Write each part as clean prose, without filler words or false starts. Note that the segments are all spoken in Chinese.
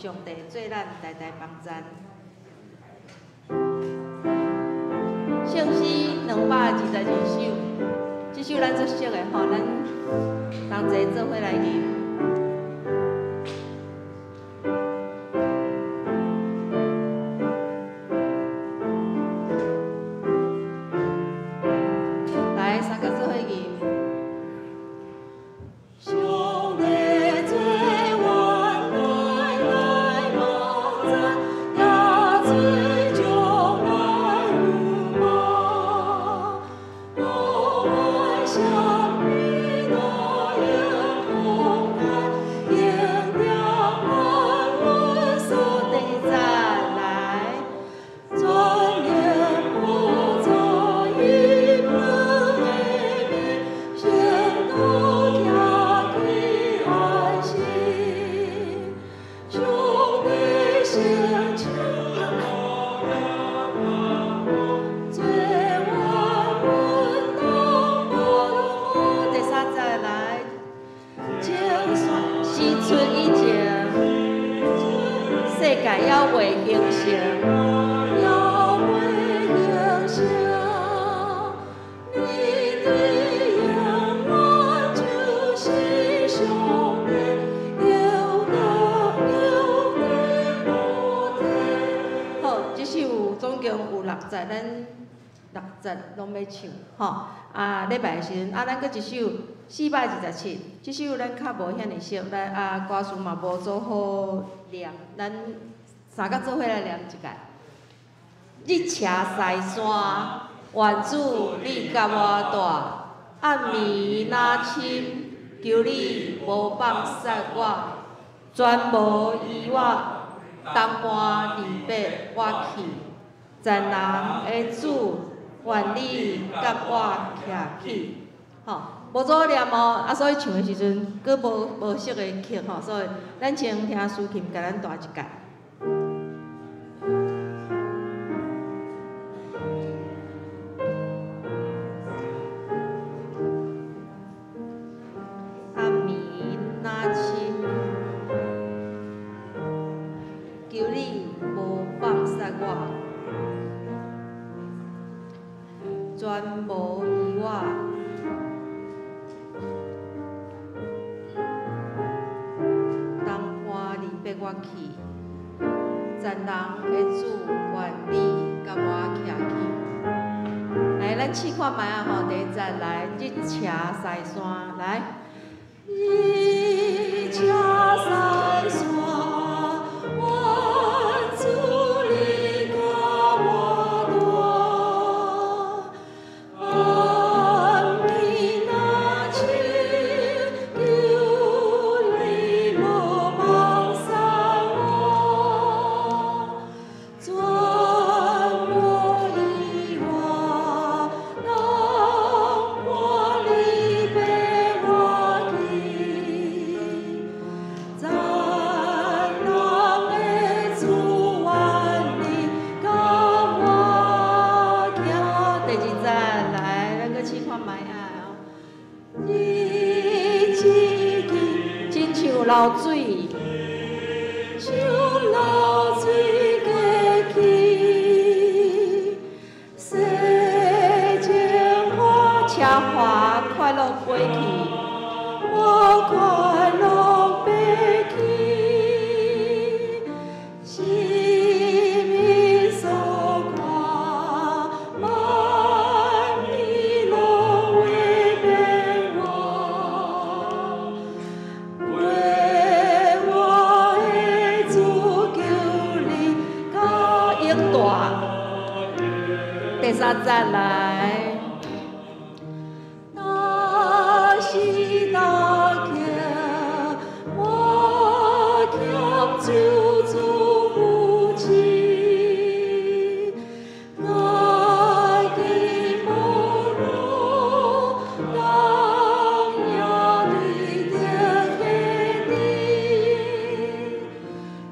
上帝做咱代代帮赞。圣诗222首，这首咱熟悉的吼，咱同齐做伙来念。 拢要唱吼，礼拜时阵咱搁一首427，即首咱较无遐尼熟，咱歌词嘛无做好念，咱三个做伙来念一届。日斜西山，愿主你甲我带，暗暝若深，求你无放失我，全无依我，东半离北我去，全人的主。 愿你甲我徛起，吼，无做念哦，所以唱的时阵，佫无熟的曲吼，所以咱先听苏琴甲咱弹一届。暗暝若深，求你无放失我。 全无依我，东半离北我去，全人的主愿你甲我徛起。来，咱试看卖啊吼，第一节来，日斜西山，来，日斜西山。 流水，像流水过去，世情花车花快乐飞去，我快乐飞去，心里所看，万里拢为变我。 第三节来，那是那刻，我欠救主父亲，爱的梦路，当夜对着天地，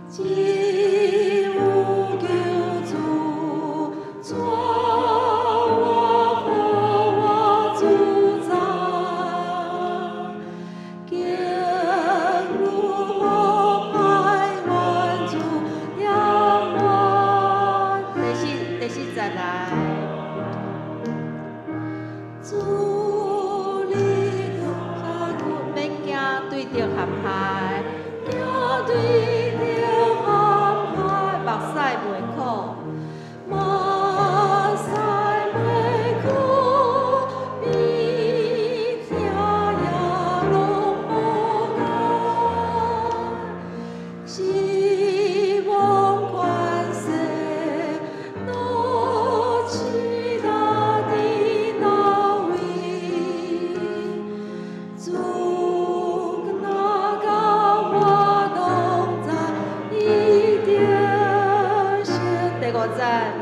只有救主。 我多赞。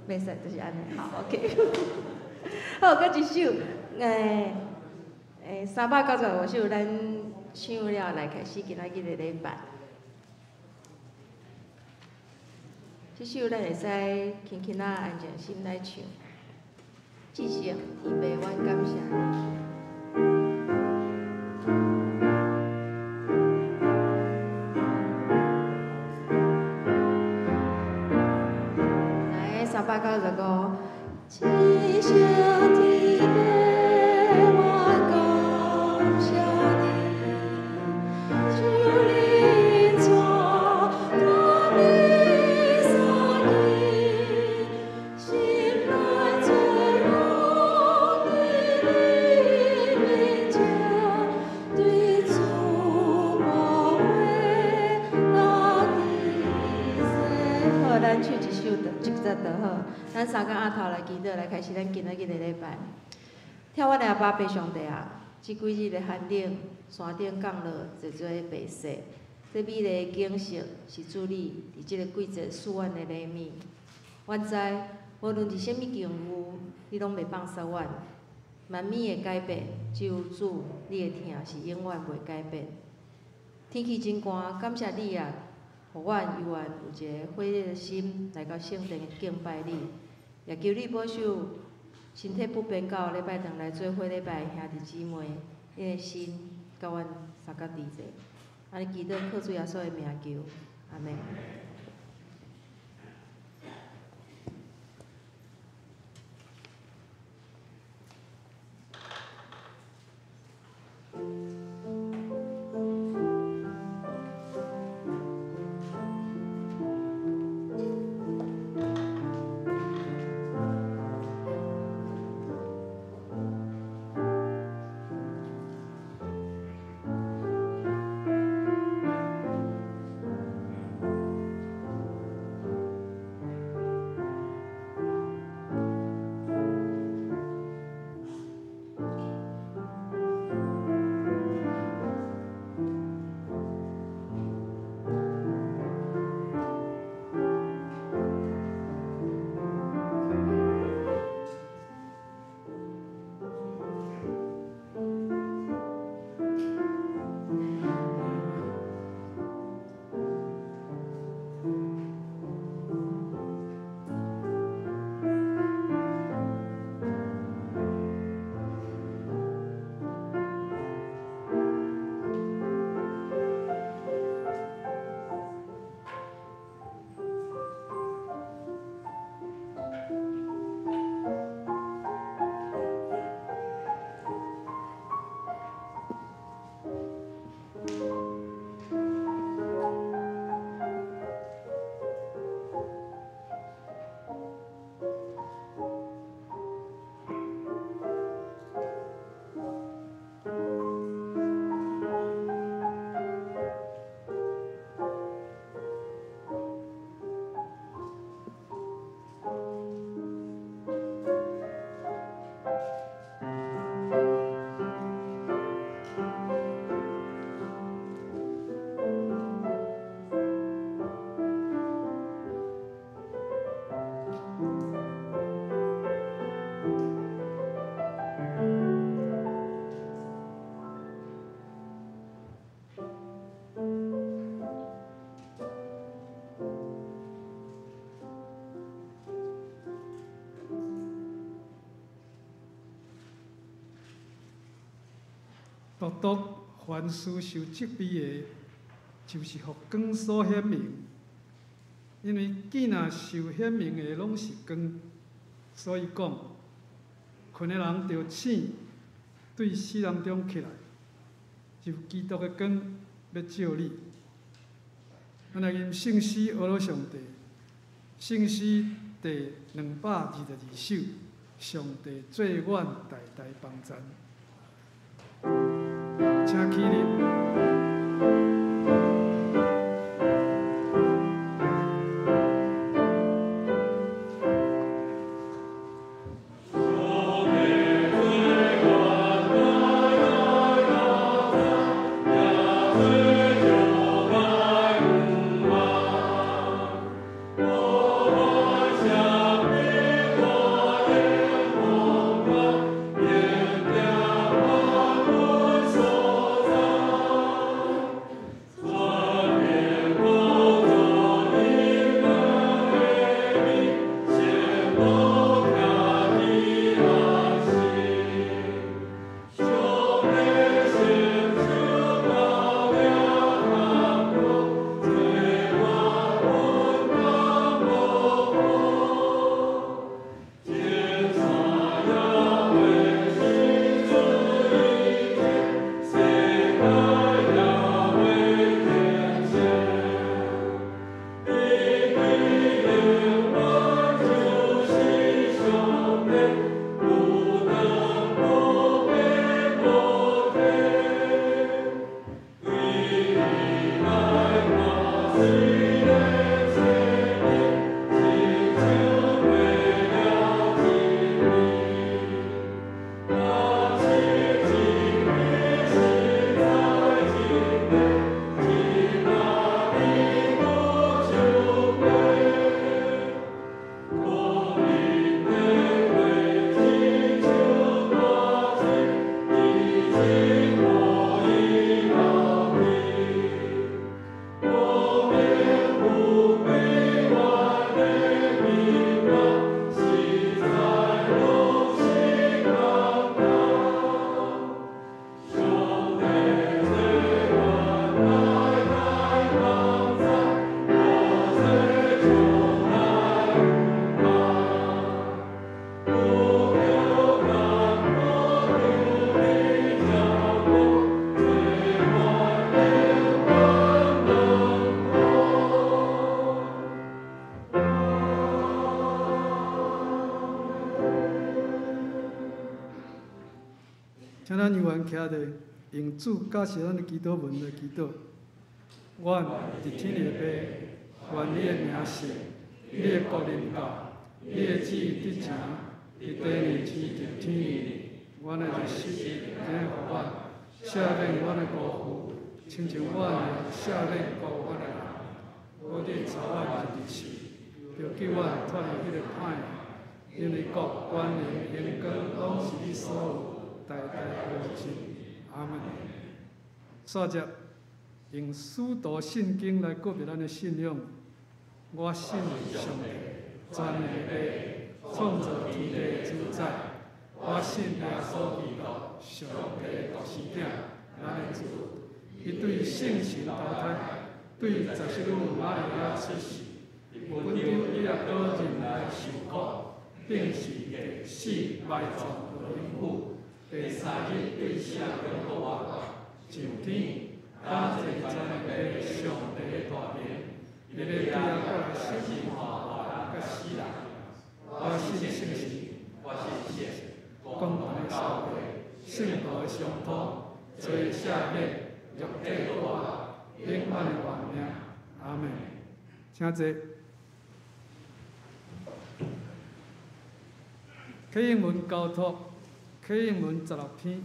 袂使，就是安尼。好 ，OK。好，搁一首395首，咱唱了来开始今仔日的礼拜。这首咱会使轻轻安静心来唱，至少预备阮感谢你。395，只想天地我感谢你，主你错，多你所记，心内最荣你面前，对主无悔，那你谁？好，咱唱一首一则就好。咱三工仔头来祈祷，来开始咱今仔日的礼拜。听阮的阿爸爸上帝啊，即几日的寒冷，山顶降落侪侪的白雪，这美丽的景色是主你伫即个季节赐阮的礼物。阮知，无论是啥物境遇，你拢袂放弃阮。万米的改变，只有主你的疼是永远袂改变。天气真寒，感谢你啊！互阮犹原有一个火热的心来到圣殿敬拜你，也求你保守身体不便到礼拜堂来做伙礼拜兄弟姊妹，因的心甲阮三角伫者。安尼祈祷靠主耶稣的名求，阿门。独独凡事受责备的，就是互光所显明。因为见若受显明的拢是光，所以讲，困的人着醒，对死人中起来，就基督的光要照你。咱来因圣诗学了上帝，圣诗第222首，上帝最远代代帮赞，请起立。请咱永远徛伫，用主教示咱的祈祷文来祈祷。阮伫天里的爸，愿你的名圣，你的国临到，你的旨意得成，伫地里亲像天里。阮的日食，今日互阮，赦免阮的辜负，亲像阮也赦免辜负阮的人。我哋操阮的日时，着救阮脱离迄个歹，因为国、权力、荣光，拢是你所有。代代保证，阿门。煞接用使徒圣经来告别咱的信仰。我信上帝，全能的创造天地主宰。我信耶稣基督，上帝独生子，咱的主。伊对圣神投胎，对17女玛利亚出世，本着伊也个人来受苦，并是第4埋葬和因父。第3日对圣灵复活，上天，感谢全能的上帝的大名，日日对啊过来审判活人甲死人。我信圣神，我信神，公平的社会，圣道的相通，罪赦免，肉体复活，永远的万命。阿门。请坐。启应文交托。启应文16篇，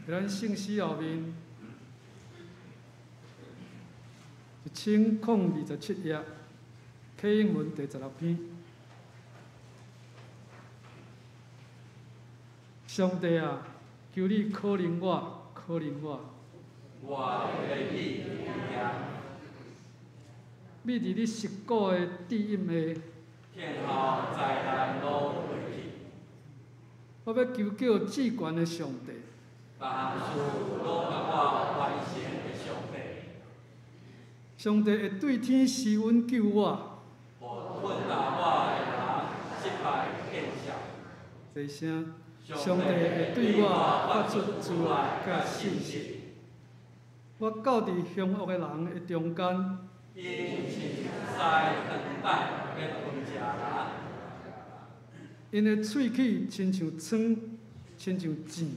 咱圣诗后面1027页，启应文第16篇。上帝啊，求你可怜我，可怜我。我为你而生。秘伫你实果的地阴下，天后灾难拢过去。我要求救至悬的上帝，万事拢甲我完成的上帝。上帝会对天施恩救我。困难我的人失败见效。第声，上帝会对我发出慈爱甲信心。我到伫凶恶的人的中间，因亲师等待的分食人。因的喙齿亲像枪，亲像箭。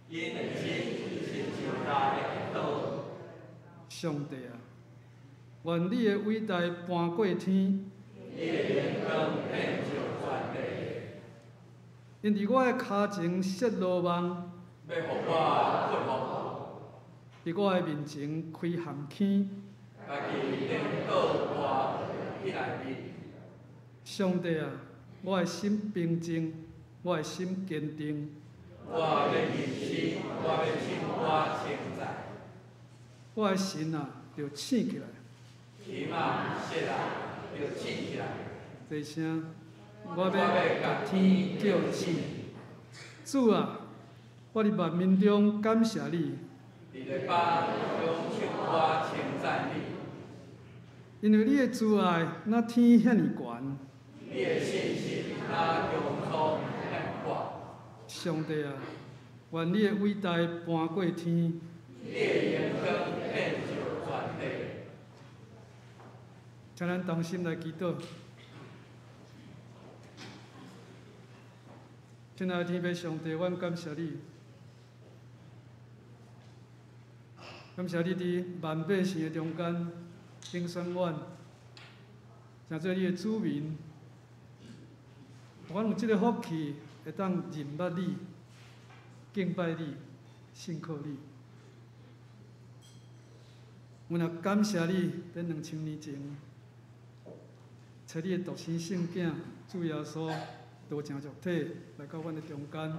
因的心亲像来的刀。上帝啊，愿你的伟大搬过天。你的眼光遍照全地。因伫我的骹前设罗网，要互我屈服。伫我的面前开陷阱。家己颠倒我起来面。上帝啊，我的心平静，我的心坚定。我要认真，我要唱我称赞。我的心啊，着醒起来。起码起来，要醒起来。第声，我要甲天叫醒。主啊，我伫万民中感谢你。伫咧巴中唱我称赞你。因为你的慈爱，那天遐尼悬。你的信心，那穹苍遐广。上帝啊，愿你的伟大搬过天。你的眼光遍照全地。请咱同心来祈祷。亲爱的天父上帝，阮感谢你，感谢你伫万百姓的中间拣选阮，成做你的子民。阮有即个福气，会当认捌你、敬拜你、信靠你。阮也感谢你，在2000年前，找你的独生圣囝主耶稣道成肉体来到阮的中间，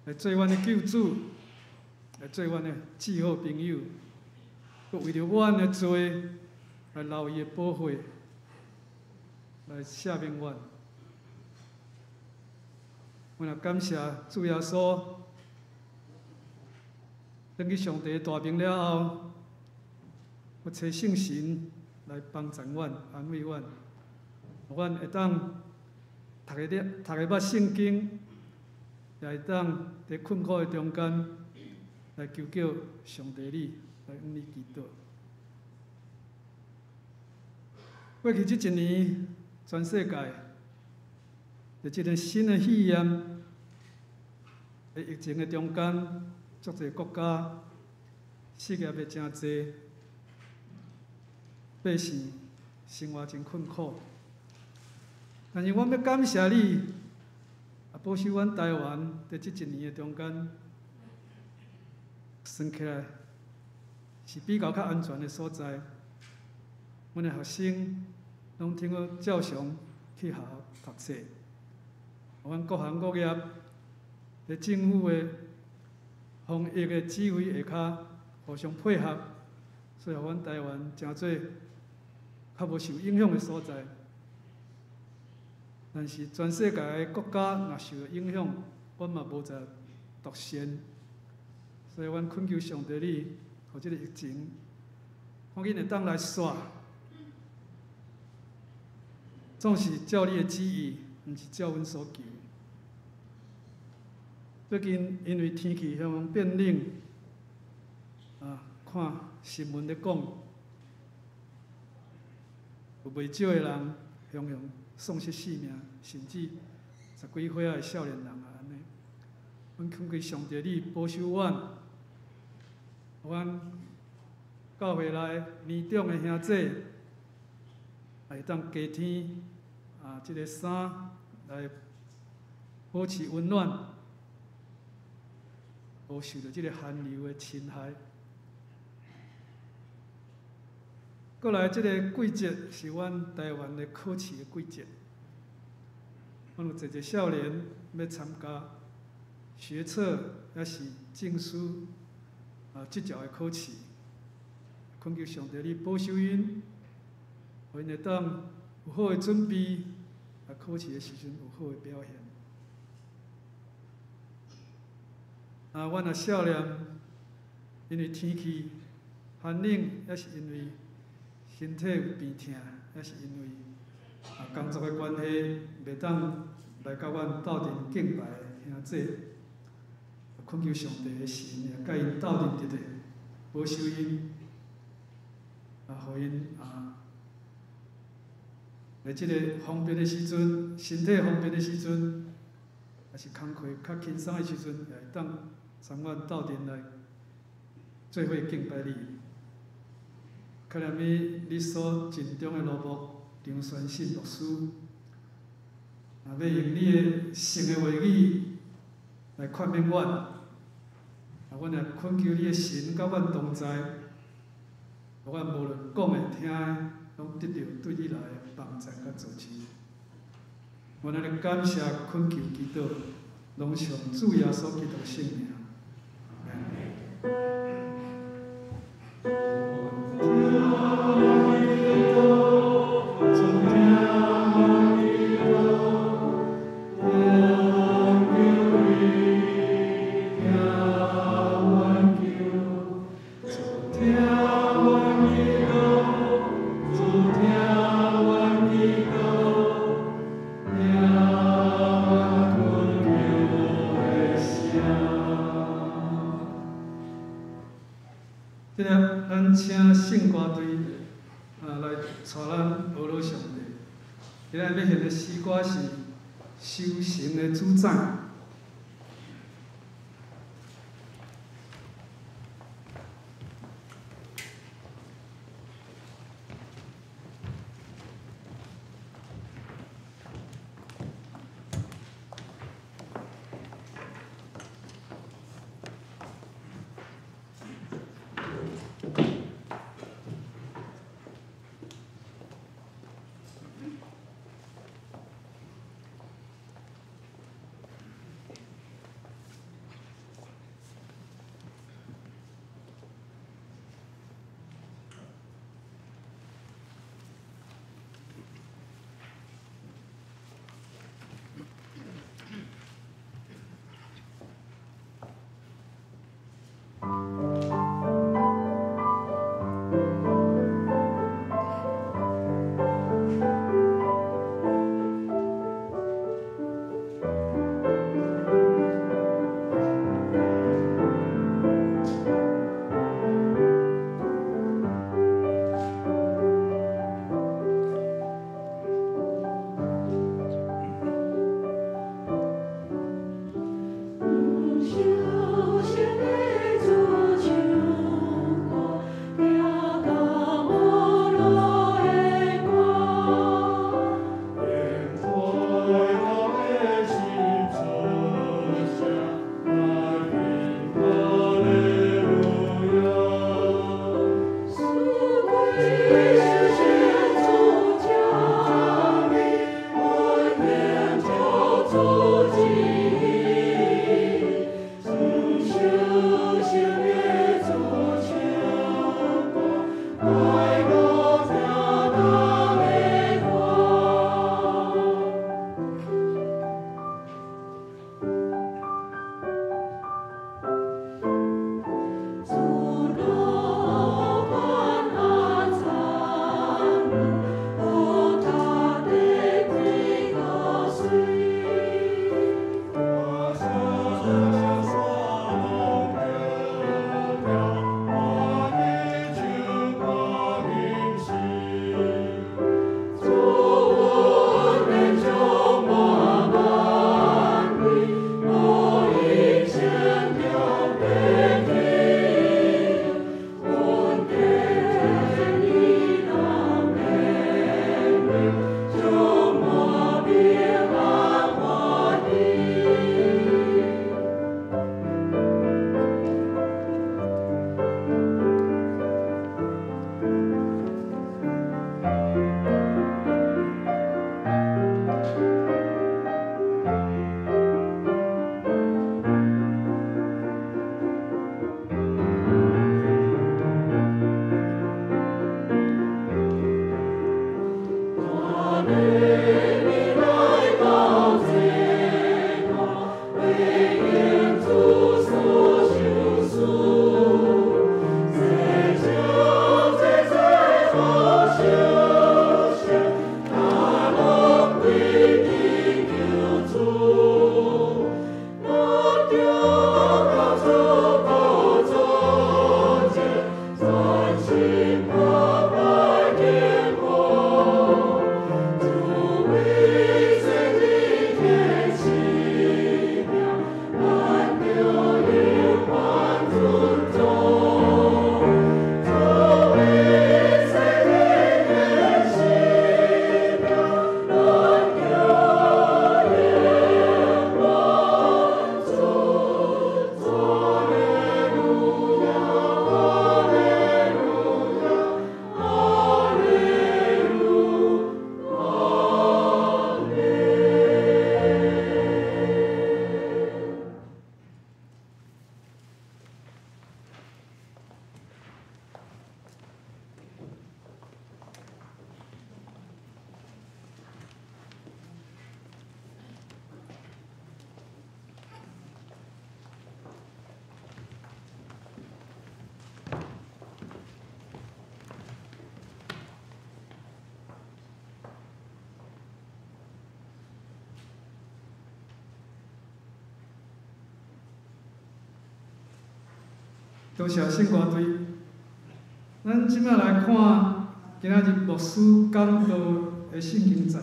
来做阮的救主，来做阮的至好朋友，佮为着阮的罪来流伊的宝血，来赦免阮。阮也感谢主耶稣，等去上帝大名了后，我找圣神来帮助阮、安慰阮，阮会当读个捌圣经，也会当伫困苦的中间来求救上帝你，来向你祈祷。过去这一年，全世界在这个新的肺炎的疫情的中间，足侪国家失业的真侪，百姓生活真困苦。但是，阮要感谢你，也保守阮台湾在这一年的中间，算起来是比较安全的所在。阮的学生拢通过照常去学校读册，阮各行各业在政府的防疫的指挥下骹互相配合，所以阮台湾诚做较无受影响的所在。但是全世界的国家若受到影响，阮嘛无在独善，所以阮恳求上帝你，互即个疫情，看紧会当来煞，总是照你的旨意，毋是照阮所求。最近因为天气向变冷，看新闻咧讲，有袂少的人向丧失性命，甚至10几岁的少年人啊安尼。阮恳求上帝你保守阮教会内年长的兄弟，会当加添即个衫来保持温暖，无受到即个寒流的侵害。过来，即个季节是阮台湾的考试的季节。阮有一个少年要参加学测也是证书执照的考试，恳求上帝你保守因，互因会当有好的准备，考试的时阵有好的表现。阮也少年因为天气反冷也是因为身体有病痛，也是因为工作的关系，袂当来甲阮斗阵敬拜的兄弟，恳求上帝的神也甲因斗阵直直保守因，互因在即个方便的时阵，身体方便的时阵，也是工课较轻松的时阵，也会当参阮斗阵来做伙敬拜你。看念你所尽忠的劳碌，张宣信牧师，要用你的圣的话语来劝勉阮，阮也恳求你的神甲阮同在，阮无论讲的听的，拢得到对你来的帮助甲支持。阮安尼感谢恳求祈祷，拢上主耶稣基督圣名。即个，咱请圣歌队来带咱俄罗上帝。今日要献的诗歌是修行的主宰。多谢圣歌队。咱即摆来看今仔日牧师讲道的圣经节，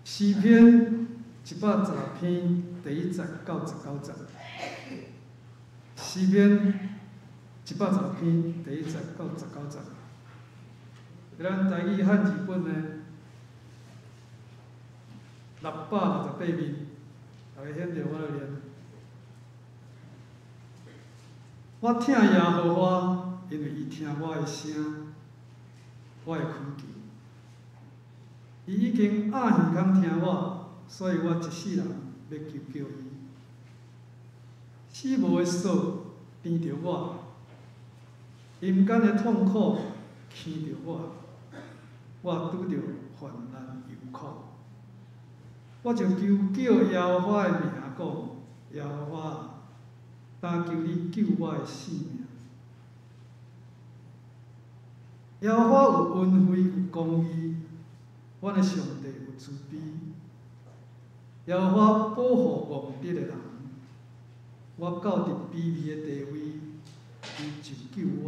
诗篇110篇第1节到19节。诗篇110篇第1节到19节。咱台语汉字本的668面，大家显着我来念。我听耶和华，因为伊听我的声，我会恳求。伊已经暗耳孔听我，所以我一世人要求救伊。死无的锁边着我，阴间的痛苦牵着我，我拄着患难忧苦，我就求叫耶和华的名讲：耶和华，但求你救我的性命。耶和华有恩惠，有公义，阮的上帝有慈悲。耶和华保护忘德的人，我到伫卑微的地位，伊就救我。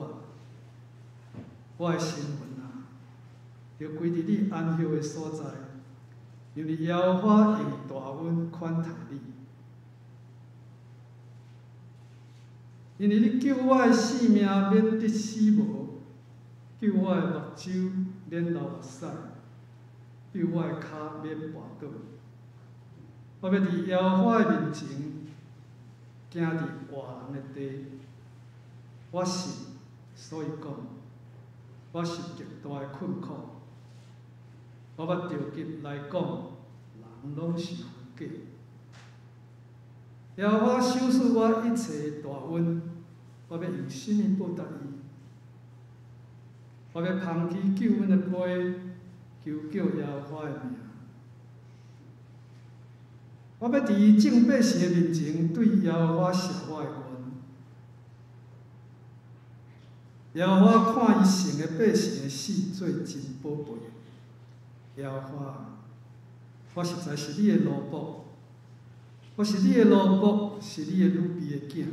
我的身魂啊，要归伫你安息的所在，因为耶和华用大恩款待你。因为你救我的性命免得死无，救我的目睭免流目屎，救我的骹免绊倒。我要伫耶和华的面前，行伫活人的地。我信，所以讲，我受极大的困苦。我捌着急来讲，人拢是虚假。耶和华收赐我一切的大恩，我要用什么报答伊？我要捧起救恩的杯，求叫耶和华的名。我要伫伊众百姓的面前对耶和华谢我的愿。耶和华看伊圣的百姓的死做真宝贝。耶和华，我实在是你的奴仆，我是你的奴仆，是你的女婢的囝。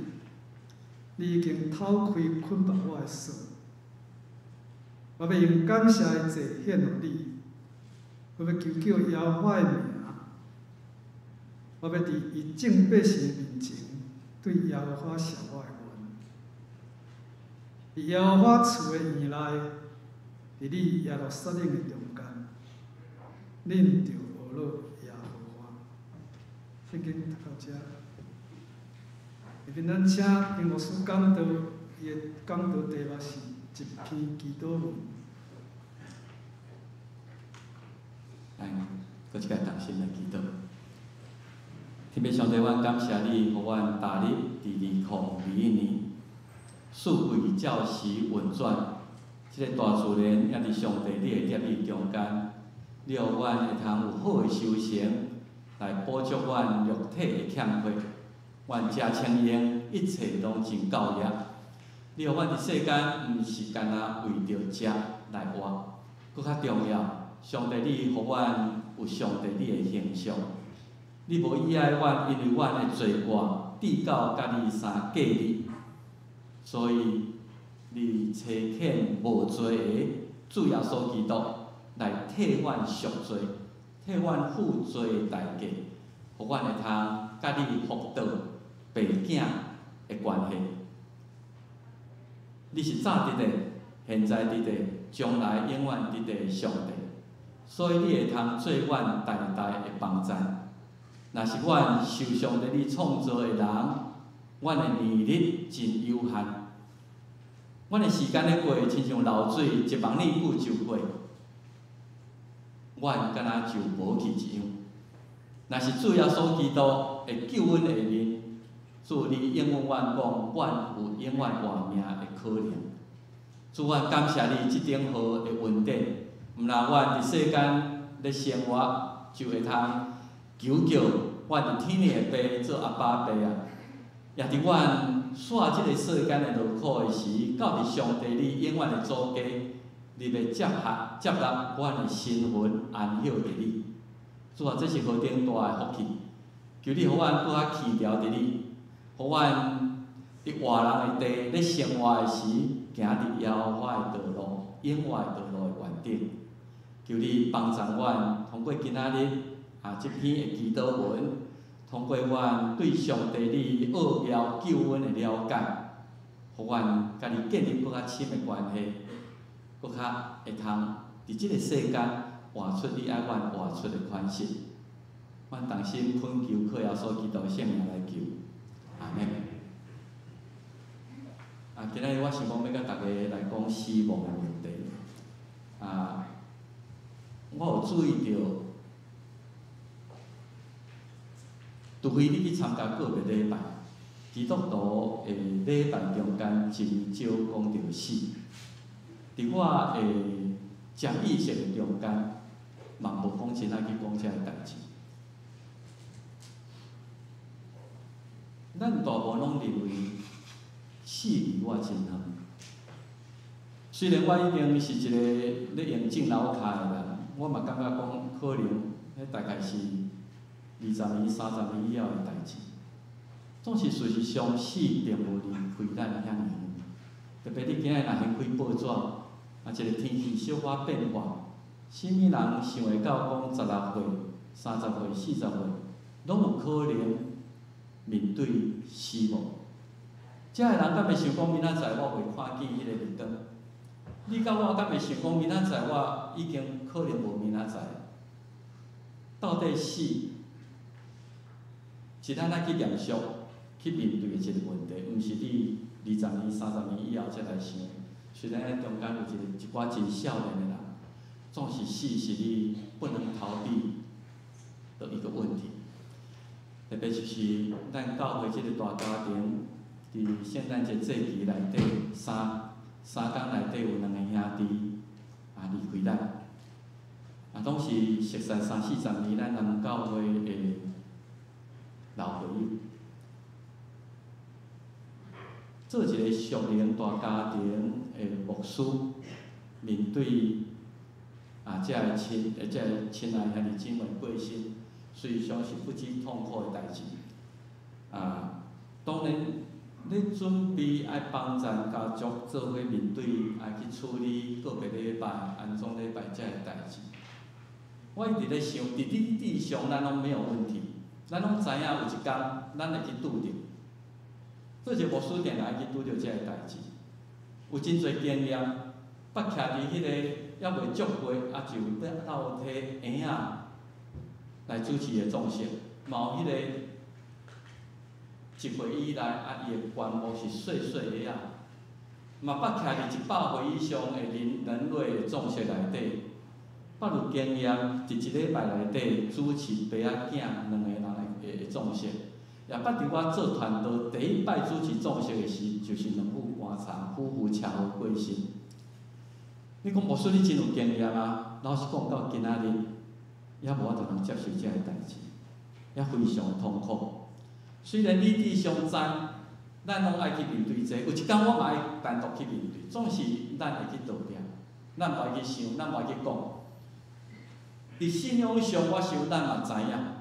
你已经偷开捆绑我的锁，我要用感谢的祭献予你。我要求叫耶和华的名。我要伫伊众百姓的面前对耶和华谢我的愿。伫耶和华厝的院内，伫你耶路撒冷的中间，恁着学乐耶和华。圣经读到遮，下面咱请牧师讲道，伊的讲道题目是一篇祈祷文。来，搁一摆同心来祈祷。天父上帝，阮感谢你，互阮踏入第2021年，四季照时运转。即个大自然也伫上帝你的旨意中间，你互阮会通有好的修行，来补足阮肉体的欠缺。阮食清用，一切拢真够用。你互阮伫世间，毋是干那为着食来活，搁较重要。上帝，你互阮有上帝你的形象。你无依赖阮，因为阮的罪过抵到甲你相隔离，所以你差遣无罪的主耶稣基督来替阮赎罪，替阮负罪的代价，互阮会通甲你福道爸囝的关系。你是早伫的，现在伫的，将来永远伫的上帝，所以你会通做阮代代的帮助。若是阮受上帝你创造的人，阮的年日真有限，阮的时间咧过，亲像流水，一万年久就过，阮敢若就无去一样。若是主耶稣基督的救恩下面，主你应允阮讲，阮有永远活命的可能。主，阮感谢你即顶好的恩典，毋然阮伫世间咧生活，就会通求叫阮伫天里的爸做阿爸爸啊，也伫阮煞即个世间的劳苦的时，到伫上帝你永远的主家，你要接纳阮的身份，安息伫你。主啊，这是何等大的福气！求你互阮搁较去调伫你，互阮伫伫活人的地咧生活的时，行伫耶和华的道路、永活的道路的原顶。求你帮助阮，通过今仔日即篇的祈祷文，通过阮对上帝你奥妙救恩的了解，互阮家己建立更较深的关系，更较会通伫即个世间活出你爱阮活出的款式。阮同心恳求靠耶稣基督的圣名来求，阿门。今仔日我想讲要甲大家来讲死亡的问题。我有注意到，除非你去参加个别礼拜，基督徒的礼拜中间真少讲到死。伫我的潜意识的中间，嘛无讲真爱去讲遮个代志。咱大部分拢认为死离我真远。虽然我已经是一个咧用敬老卡的人，我嘛感觉讲可能迄大概是20年、30年以后的代志。总是事实上，死并无离开咱遐尔远。特别你今日若掀开报纸，一个天气小可变化，啥物人想会到讲16岁、30岁、40岁，拢有可能面对死亡。遮个人敢会想讲明仔载我袂看见迄个日光？你甲我敢会想讲明仔载我已经可能无明仔载？到底死是咱爱去严肃去面对的一个问题，毋是你20年、30年以后才来想。虽然咱中间有一寡真少年的人，总是死是你不能逃避的一个问题。特别就是咱教会即个大家庭，伫圣诞节节期内底，三天内底有2个兄弟离开咱，拢是熟悉30-40年咱南教会的老朋友。做一个属灵大家庭的牧师，面对遮个亲爱兄弟姊妹过身，虽然是不知痛苦的代志。当然，你准备爱帮助家族做伙面对，爱去处理个别礼拜、安装礼拜遮个代志。我一直咧想，伫你地上咱拢没有问题，咱拢知影有一天咱会去拄着。做一个牧师定爱去拄着遮个代志，有真侪经验，捌徛伫迄个还袂足岁，就要倒摕婴仔来主持的葬式，嘛有迄个1岁以内伊的棺木是细细个仔，嘛捌徛伫100岁以上的人类的葬式内底，捌有经验伫一礼拜内底主持爸仔囝2个人的葬式。也捌伫我做团队第一摆主持葬式的时，就是2副棺材夫妇车祸过身。你讲牧师你真有经验啊？老实讲到今仔日，也无法度通接受遮个代志，也非常的痛苦。虽然你地上知，咱拢爱去面对这，有一天我嘛爱单独去面对，总是咱会去道歉，咱嘛会去想，咱嘛会去讲。伫信仰上，我想咱嘛知影。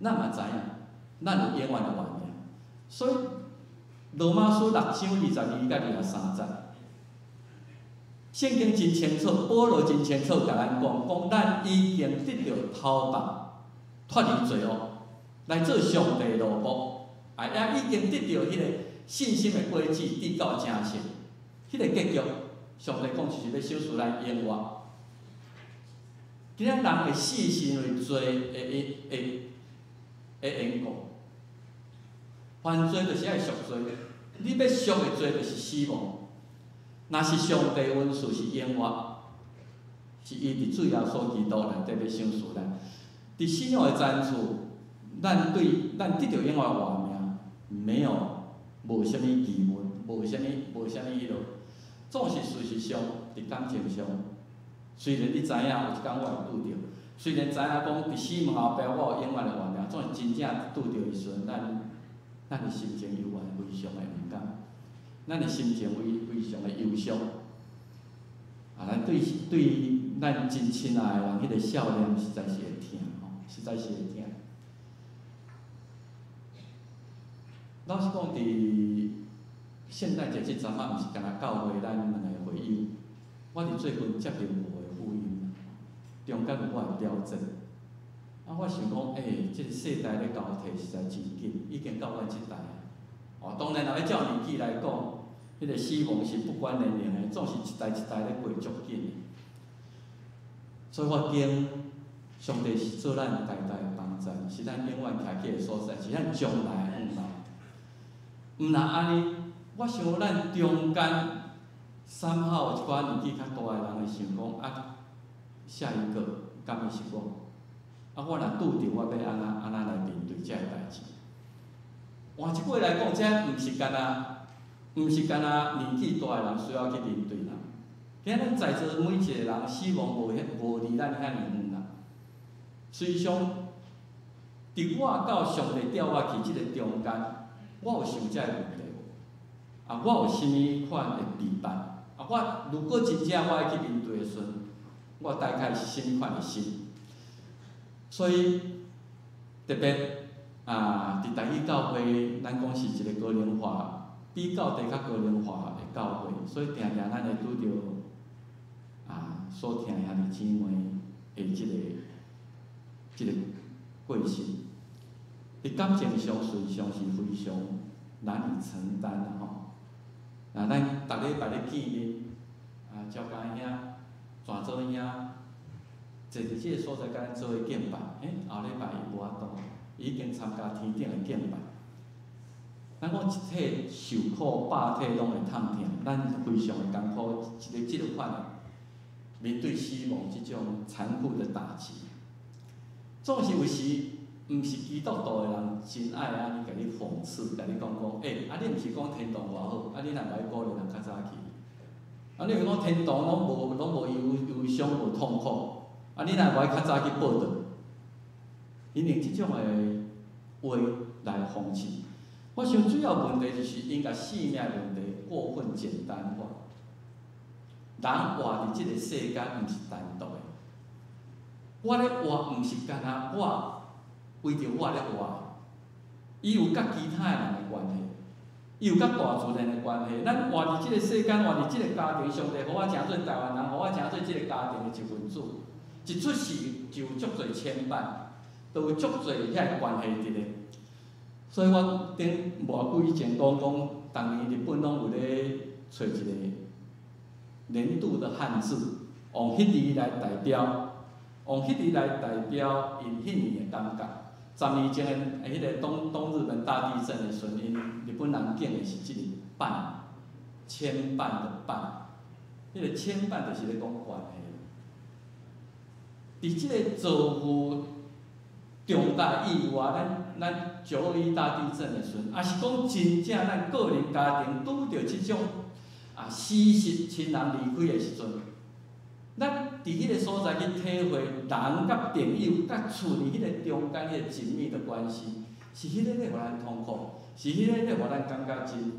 咱嘛知影，咱有永远的活命，所以罗马书6章22甲23节，圣经真清楚，保罗真清楚甲咱讲，咱已经得到头白，脱离罪恶，来做上帝的奴仆，也已经得到迄个信心的果子，得到正实，迄个结局，上帝讲就是要赏赐咱永远。今仔人会死是因为罪的缘故，犯罪就是爱赎罪，你要赎的罪就是死亡。若是上帝恩赐是永远，是伊伫主耶稣基督内底要赏赐咱。伫信仰的赞处，咱得到永远活命，无啥物疑问，无啥物迄落，总是事实上伫感情上，虽然你知影有一天我会拄着。虽然知影讲伫死亡后壁我有永远的活命，总是真正拄着的时阵，咱的心情犹原非常的毋甘，咱的心情非常的忧伤。咱对咱真亲爱的人，迄个笑脸实在是会疼，实在是会疼。老实讲，伫圣诞节即阵啊，毋是干那教会咱两个会友，我伫最近接到5个福音，中间有我的标准。啊，我想讲，即个世代咧交替实在真紧，已经到阮即代啊。哦，当然，若要照年纪来讲，迄个死亡是不管年龄的，总是一代一代咧过足紧的。所以我敬上帝是做咱代代的帮助，是咱永远徛起的所在，是咱将来的向来。毋若安尼，我想咱中间三好一寡年纪较大的人会想讲啊，下一个敢会是我？啊，我若拄着，我要安那来面对遮个代志。换一句来讲，这毋是干那年纪大的人需要去面对啦。今日咱在座每一个人死亡无离咱遐尔远啦。虽上，伫我到上帝调我去即个中间，我有想遮个问题无？啊，我有甚物款的备办？啊，我如果真正我要去面对的时阵，我大概是甚物款的心？所以特别伫台语教会，咱讲是一个高龄化，比较地较高龄化的教会，所以定定咱会拄着所听兄弟姊妹的即个过程，伫感情上、随上是非常难以承担的吼。咱逐礼拜咧见面，招家兄、全做兄，坐伫即个所在，甲咱做伙敬拜。后礼拜伊无法度，已经参加天顶的敬拜。咱讲一体受苦，百体拢会痛疼，咱非常的艰苦，即个款的面对死亡即种残酷的打击。总是有时，毋是基督徒的人真爱安尼甲你讽刺，甲你讲，你毋是讲天堂偌好，你若来鼓励人较早去。你若讲天堂拢无忧伤无痛苦，你若无较早去报道，因用即种的话来讽刺。我想主要问题就是因甲生命问题过分简单化。人活伫即个世间，毋是单独的。我咧活，毋是干那我为着我咧活，伊有甲其他的人的关系，伊有甲大自然的关系。咱活伫即个世间，活伫即个家庭，上帝互我成做台湾人，互我成做即个家庭的一份子。一出世就有足侪牵绊，都有足侪遐关系伫咧。所以我顶偌久以前讲，当年日本拢有咧找一个年度的汉字，用迄字来代表，因迄年的感觉。10年前的迄个东日本大地震的时阵，因日本人敬的是即个绊，牵绊的绊，迄个牵绊就是咧讲关系。伫即个造物重大意外，咱921大地震的时阵，也是讲真正咱个人家庭拄着即种死失亲人离开的时阵，咱伫迄个所在去体会人甲朋友甲厝伫迄个中间迄个紧密的关系，是迄个咧互咱痛苦，是迄个咧互咱感觉真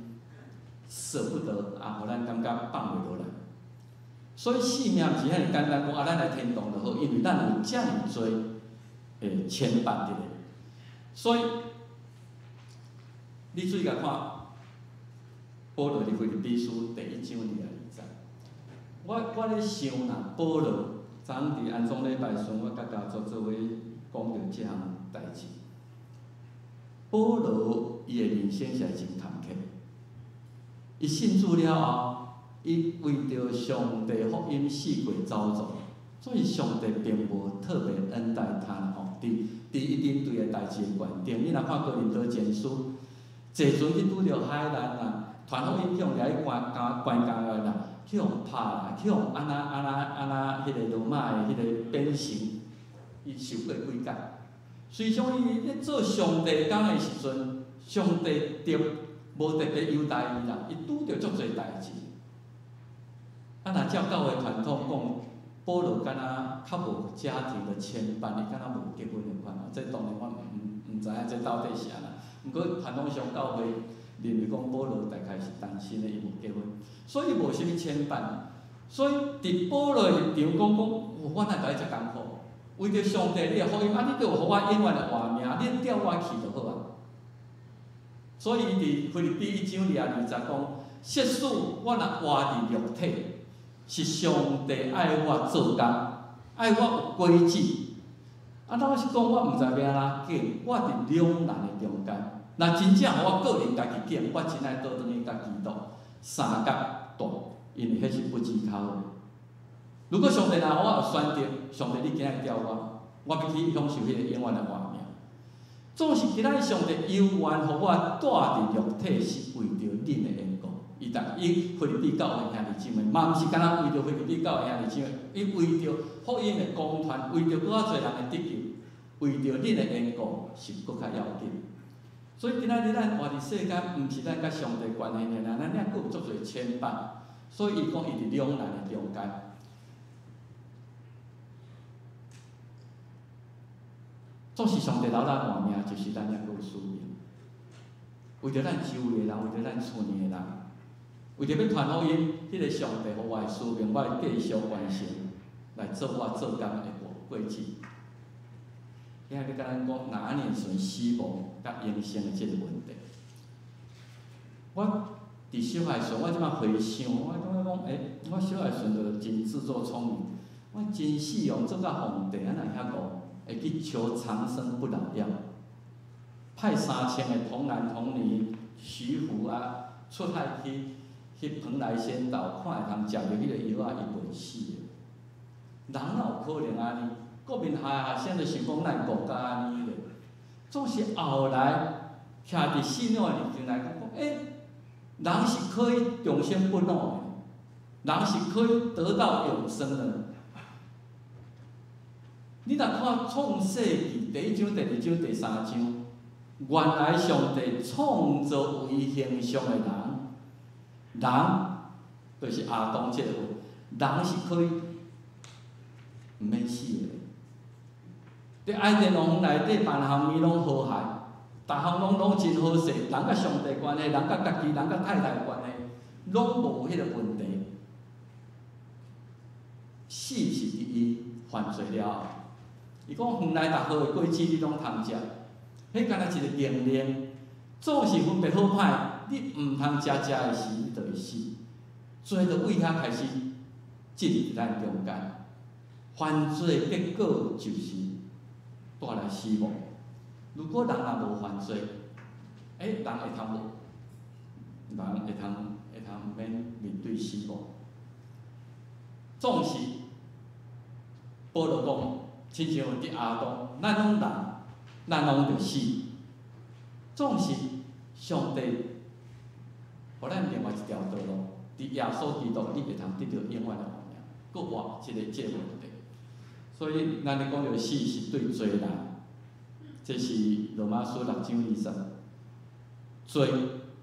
舍不得，互咱感觉放袂落来。所以生命毋是遐尔简单讲咱来天堂就好，因为咱有遮尔多牵绊伫咧。所以你注意甲看，保罗伫腓立比书第1章22节。我咧想啦，保罗昨昏伫安葬礼拜时，我甲家族做伙讲着即项代志。保罗伊的人生是真坎坷，伊信主了后，伊为着上帝福音四界走走，所以上帝并无特别恩待他吼。伫伊面对的代志的观点，你若看哥林多前书，坐船去拄着海难啦，传福音去互掠去关监个啦。去互拍啦，去互安那迄个罗马的迄个鞭刑，伊受过几届。虽像伊咧做上帝工的时阵，上帝无特别优待伊啦，伊拄着足侪代志。若照教会传统讲，保罗敢若较无家庭的牵绊，伊敢若无结婚的款。这当然我毋知影这到底是安那。毋过传统上教会认为讲保罗大概是单身的，伊无结婚。所以无啥物牵绊，所以伫保罗的立场讲，我哪甲你遮艰苦？为着上帝你的福音，你著有互我永远的活命，你调我去就好啊。所以伫腓立比1章20讲，设使我若活伫肉体，是上帝爱我做工，爱我有规矩。啊，老实讲，我毋知要安怎过，我伫两难的中间。若真正互我个人家己拣，我真爱倒转去甲基督三角大，因为迄是不忌口的。如果上帝若互我有选择，上帝你今仔叫我要去享受迄个永远的活命。总是今仔上帝有缘互我住伫肉体，是为着恁的缘故。伊腓立比教会兄弟姊妹，嘛毋是干那为着腓立比教会兄弟姊妹，伊为着福音的公传，为着搁较侪人的得救，为着恁的缘故是搁较要紧。所以今仔日咱活伫世间，毋是咱甲上帝关系尔，咱还佫有足侪牵绊。所以伊讲伊伫两难的中间。总是上帝留咱活命，就是咱还佫有使命。为着咱周围的人，为着咱厝里的人，为着要传福音，迄个上帝互我的使命，我会继续完成，来做我做工的过程。今仔日甲咱讲哪年算死亡甲永生的即个问题。我伫小孩时，我即摆回想，我感觉讲，我小孩时就真自作聪明，我真死用做甲皇帝，啊哪会遐讲，会去求长生不老药，派3000个童男童女、徐福啊出海去蓬莱仙岛，看会通食着迄个药啊，伊袂死的。人哪有可能安尼？国民学生就想讲咱国家安尼咧，总是后来徛伫信仰的立场来讲，人是可以永生不老的，人是可以得到永生的。你若看创世纪第1章、第2章、第3章，原来上帝创造为形象的人就是亚当这个人是可以毋免死的。伫爱甸农内底，万项物拢和谐，逐项拢真好势。人甲上帝关系，人甲家己、人甲太太关系，拢无迄个问题。死是伫伊犯罪了后，伊讲园内逐好的果子你拢通食，迄敢若一个命令，总是分别好歹。你毋通食的时，你就会死。罪就为遐开始进入咱中间，犯罪结果就是带来死亡。如果人若无犯罪，人会通无？人会通免面对死亡。总是保罗讲，亲像伫亚当，咱拢人，咱拢着死。总是上帝，互咱另外一条道路，伫耶稣基督，你会通得到永远的活命，搁活即个问题。所以，咱咧讲着死是对罪人，这是罗马书6章20。罪，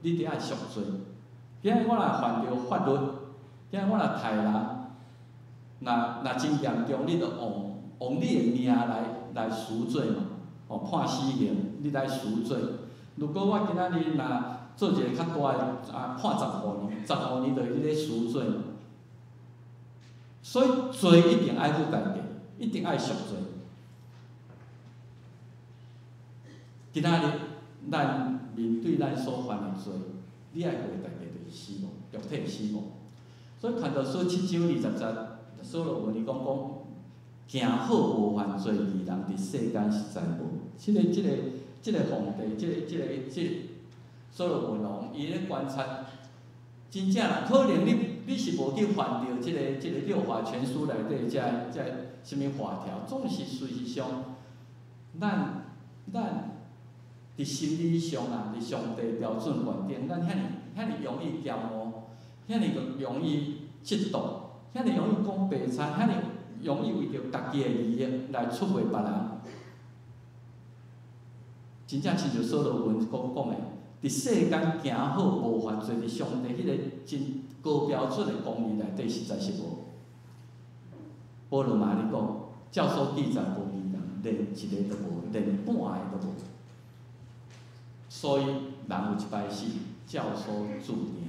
你得爱赎罪。今日我若犯着法律，今日我若杀人，若真严重，你着用你的命来赎罪嘛，判死刑，你来赎罪。如果我今仔日若做一个较大的判15年，15年就迄个赎罪嘛。所以罪一定爱负家己，一定爱赎罪。今仔日咱面对咱所犯的罪，你爱过家己就是死亡，肉体死亡。所以看到书7章20节，所罗门伊讲行好无犯罪义人伫世间实在无。即个皇帝，所罗门王，伊咧观察，真正啦，可能你是无去犯着即个六法全书内底遮什物法条，总是事实上，咱伫心理上啊，伫上帝标准观点，咱遐尼容易骄傲，遐尼容易嫉妒，遐尼容易讲白菜，遐尼容易为着家己的利益来出卖别人。真正亲像所罗门讲的，伫世间行好无犯罪，伫上帝迄个真高标准的公义内底，实在是无。保罗嘛咧讲，照所记载无义人，连一个都无，连半个都无。所以人有一摆死，照所注定，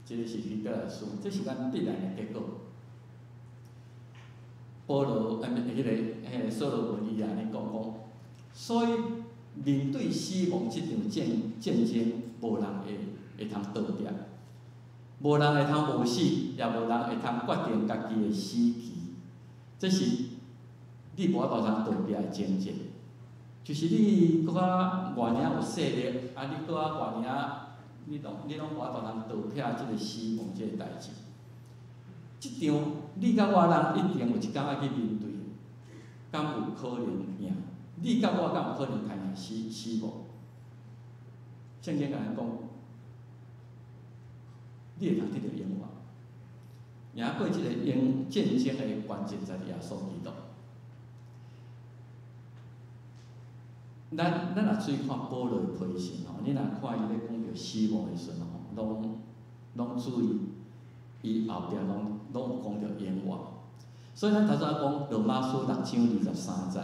这个是彼得来说，这是咱必然的结果。保罗迄个所罗门伊安尼讲，所以面对死亡这场战争，无人会通倒掉，无人会通无死，也无人会通决定家己的死期。这是你无法度通倒掉的境界。就是你搁较偌尔有势力，你搁较偌尔，你拢无法度通倒撇即个死亡即个代志。即场你甲我人一定有一天要去面对，敢有可能赢？你甲我敢有可能通赢死无？圣经甲咱讲，你会通得到永远。赢过即个战争的关键在耶稣基督。咱若注意看保罗的批信吼，你若看伊咧讲着死亡的时阵吼，拢注意，伊后壁拢有讲着永远。所以咱头先讲罗马书6章23节，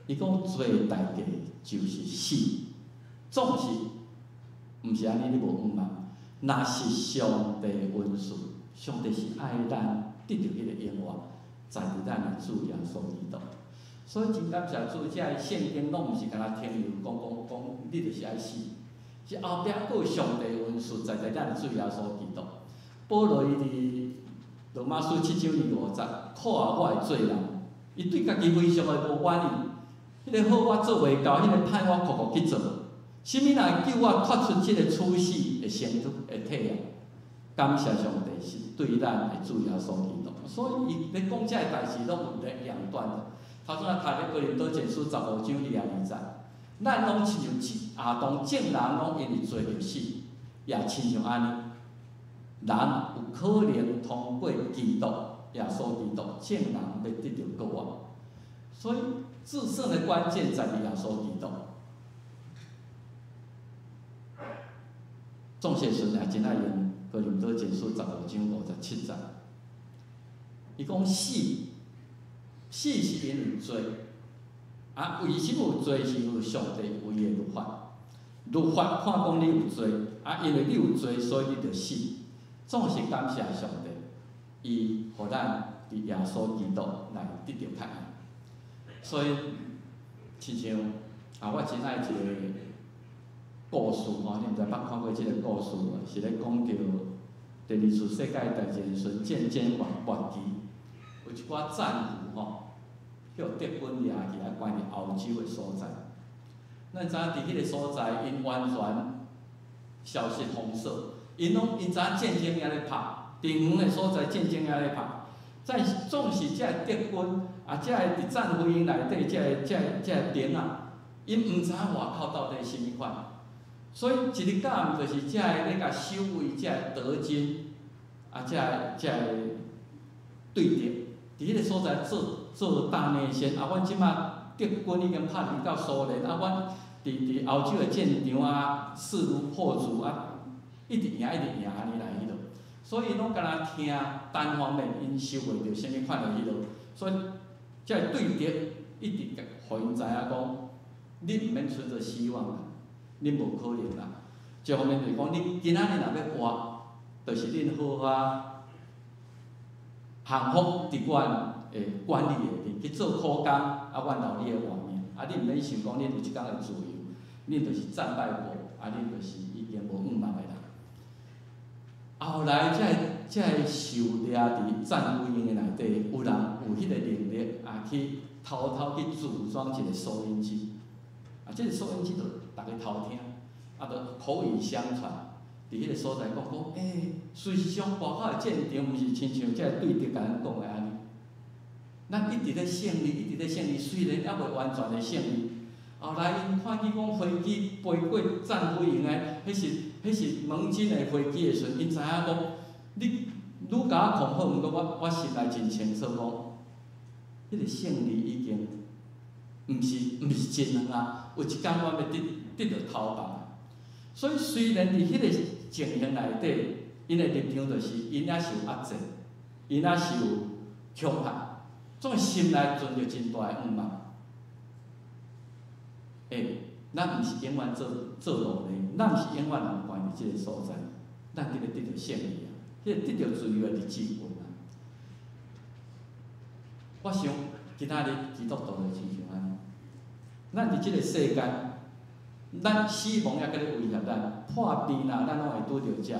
伊讲罪代价就是死，总是毋是安尼？你无误嘛？若是上帝恩赐，上帝是爱咱得到迄个永远，在伫咱的主耶稣基督。所以真感谢主，遮个圣经拢毋是干那停留讲，你就是爱死，是后壁佫有上帝恩赐在咱的主耶稣基督。保罗伊伫罗马书7章20节，看我的罪人，伊对家己非常的无满意，迄个好我做袂到，迄个歹我酷酷去做。啥物人会救我脱出即个处死的身体啊？感谢上帝是对咱的主耶稣基督。所以伊咧讲遮个代志拢有咧两端的。头先读咧哥林多前书15章22节，咱拢亲像亚当众人拢因为罪着死，也亲像安尼，人有可能通过基督耶稣基督，众人要得到救恩。所以制胜的关键在于耶稣基督。众写神也真爱用哥林多前书15章57节，伊讲死是因为罪，为什么有罪？是因为上帝有伊的律法，律法看讲你有罪，因为你有罪，所以你就死。总是感谢上帝，伊互咱伫耶稣基督来得到平安。所以，亲像我真爱一个故事吼，你毋知捌看过即个故事无？是咧讲着第二次世界大战时渐渐末期，有一寡战俘吼。叫德军掠去来关伫欧洲的所在，咱知影伫迄个所在，因完全消失封锁，因知影战争也咧拍，地远的所在战争也咧拍，总是遮个德军遮个伫战俘营内底遮个兵啊，因毋知影外口到底是啥物款，所以一日到暗就是遮个咧甲守卫遮个德军遮个对敌，伫迄个所在做大内线，阮即马德军已经拍离到苏联，阮伫欧洲的战场势如破竹一直赢安尼来迄落，所以拢敢若听单方面因收袂到啥物款的迄落，所以遮个对敌一直互因知影讲，你毋免存着希望啦，你无可能啦。一方面就是讲，你今仔日若要活，就是恁好幸福伫阮管理下面去做苦工，阮留你的活命，你毋免想讲恁有一天会自由，恁就是战败国，恁就是已经无希望的人。后来才会受掠伫战俘营的内底，有人有迄个能力去偷偷去组装一个收音机，即个收音机就大家偷听，就口语相传，伫迄个所在讲，随时上外口的战场，毋是亲像遮个对敌甲咱讲的安尼。咱一直咧胜利，一直咧胜利，虽然还袂完全的胜利。后来因看见讲飞机飞过战俘营的，迄是盟军的飞机的时阵，因知影讲，你愈甲我恐吓，毋过我心内真清楚讲，迄个胜利已经毋是真啊！有一天我要得到头棒。所以虽然伫迄个情形内底，因的立场就是因也是有压制，因也是有恐吓。总心内存着真大的愿望，咱毋是永远做奴隶，咱毋是永远人关伫即个所在，咱得到胜利啊！迄个得到自由的日子运啊！我想今仔日基督徒就亲像安尼，咱伫即个世间，咱死亡还搁咧威胁咱，破病啊，咱拢会拄着遮。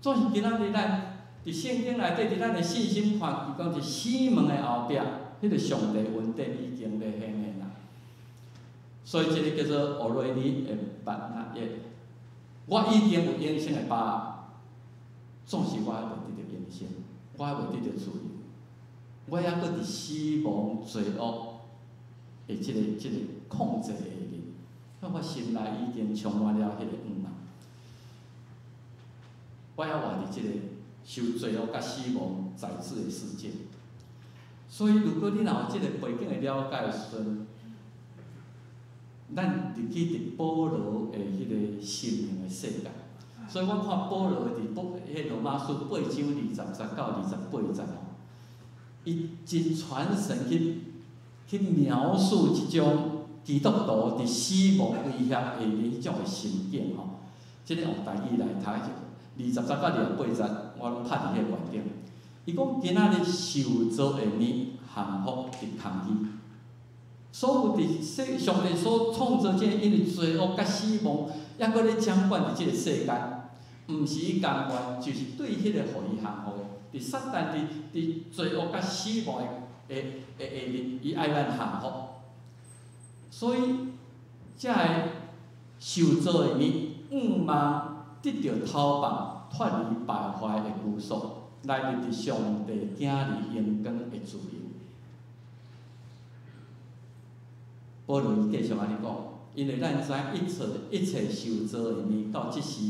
总是今仔日咱伫圣经内底，伫咱的信心看，伊讲是死门的后壁，迄个上帝恩典已经咧显现啦。所以即个叫做俄瑞尼的巴纳耶，我已经有永生的把握，总是我还未得到永生，我还未得到自由，我还搁伫死亡罪恶的即个控制下面，我心内已经充满了迄个暗暗。我还活伫即个受罪恶甲死亡宰制的世界。所以，如果你若有即个背景的了解的时阵，咱入去伫保罗的迄个生命的世界。所以我看保罗伫迄罗马书8章20到28节吼，伊真传神去描述即种基督徒伫死亡威胁下面迄种的心境吼。即个用台语来读，20节到28节，我拢拍伫迄个观点。伊讲今仔日受造的年幸福伫空气。所有伫上帝所创造即个因为罪恶甲死亡，抑搁咧掌管伫即个世间，毋是伊甘愿，就是对迄个互伊幸福的。伫撒旦伫罪恶甲死亡的下面，伊爱咱幸福。所以，才会受造的年，望得到逃亡，脱离败坏的拘束，来入伫上帝囝儿荣光的自由。保罗伊继续安尼讲，因为咱知一切受造的年到即时，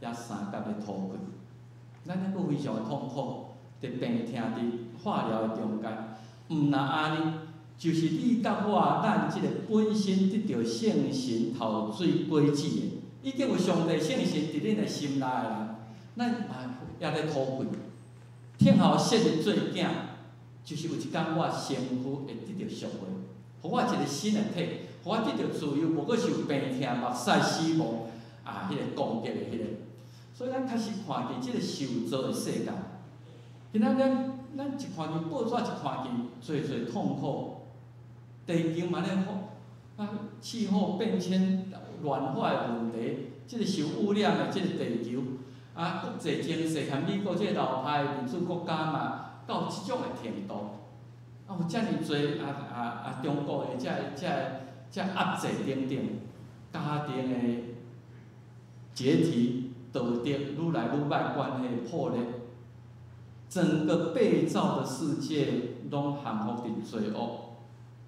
也三甲咧脱开，咱抑阁非常的痛苦，伫病痛伫化疗的中间，毋若安尼，就是你甲我，咱即个本身得到圣神头水果子的，已经有上帝圣神伫恁的心内的人，咱也咧脱开，天后设立做囝，就是有一天我身躯会得到赎回。互我一个新的体，互我得到自由，无搁受病痛、目屎、死亡迄个攻击的迄个。所以咱开始看见即个受造的世界，今仔咱一看见报纸，一看见侪痛苦，地球嘛咧气候变迁、暖化的问题，即个受污染的即个地球，国际情势含美国即个老派民主国家嘛，到即种的程度。有遮尔侪中国的遮压制等等，家庭的解体、道德愈来愈歹，关系破裂，整个被造的世界拢陷伏伫罪恶，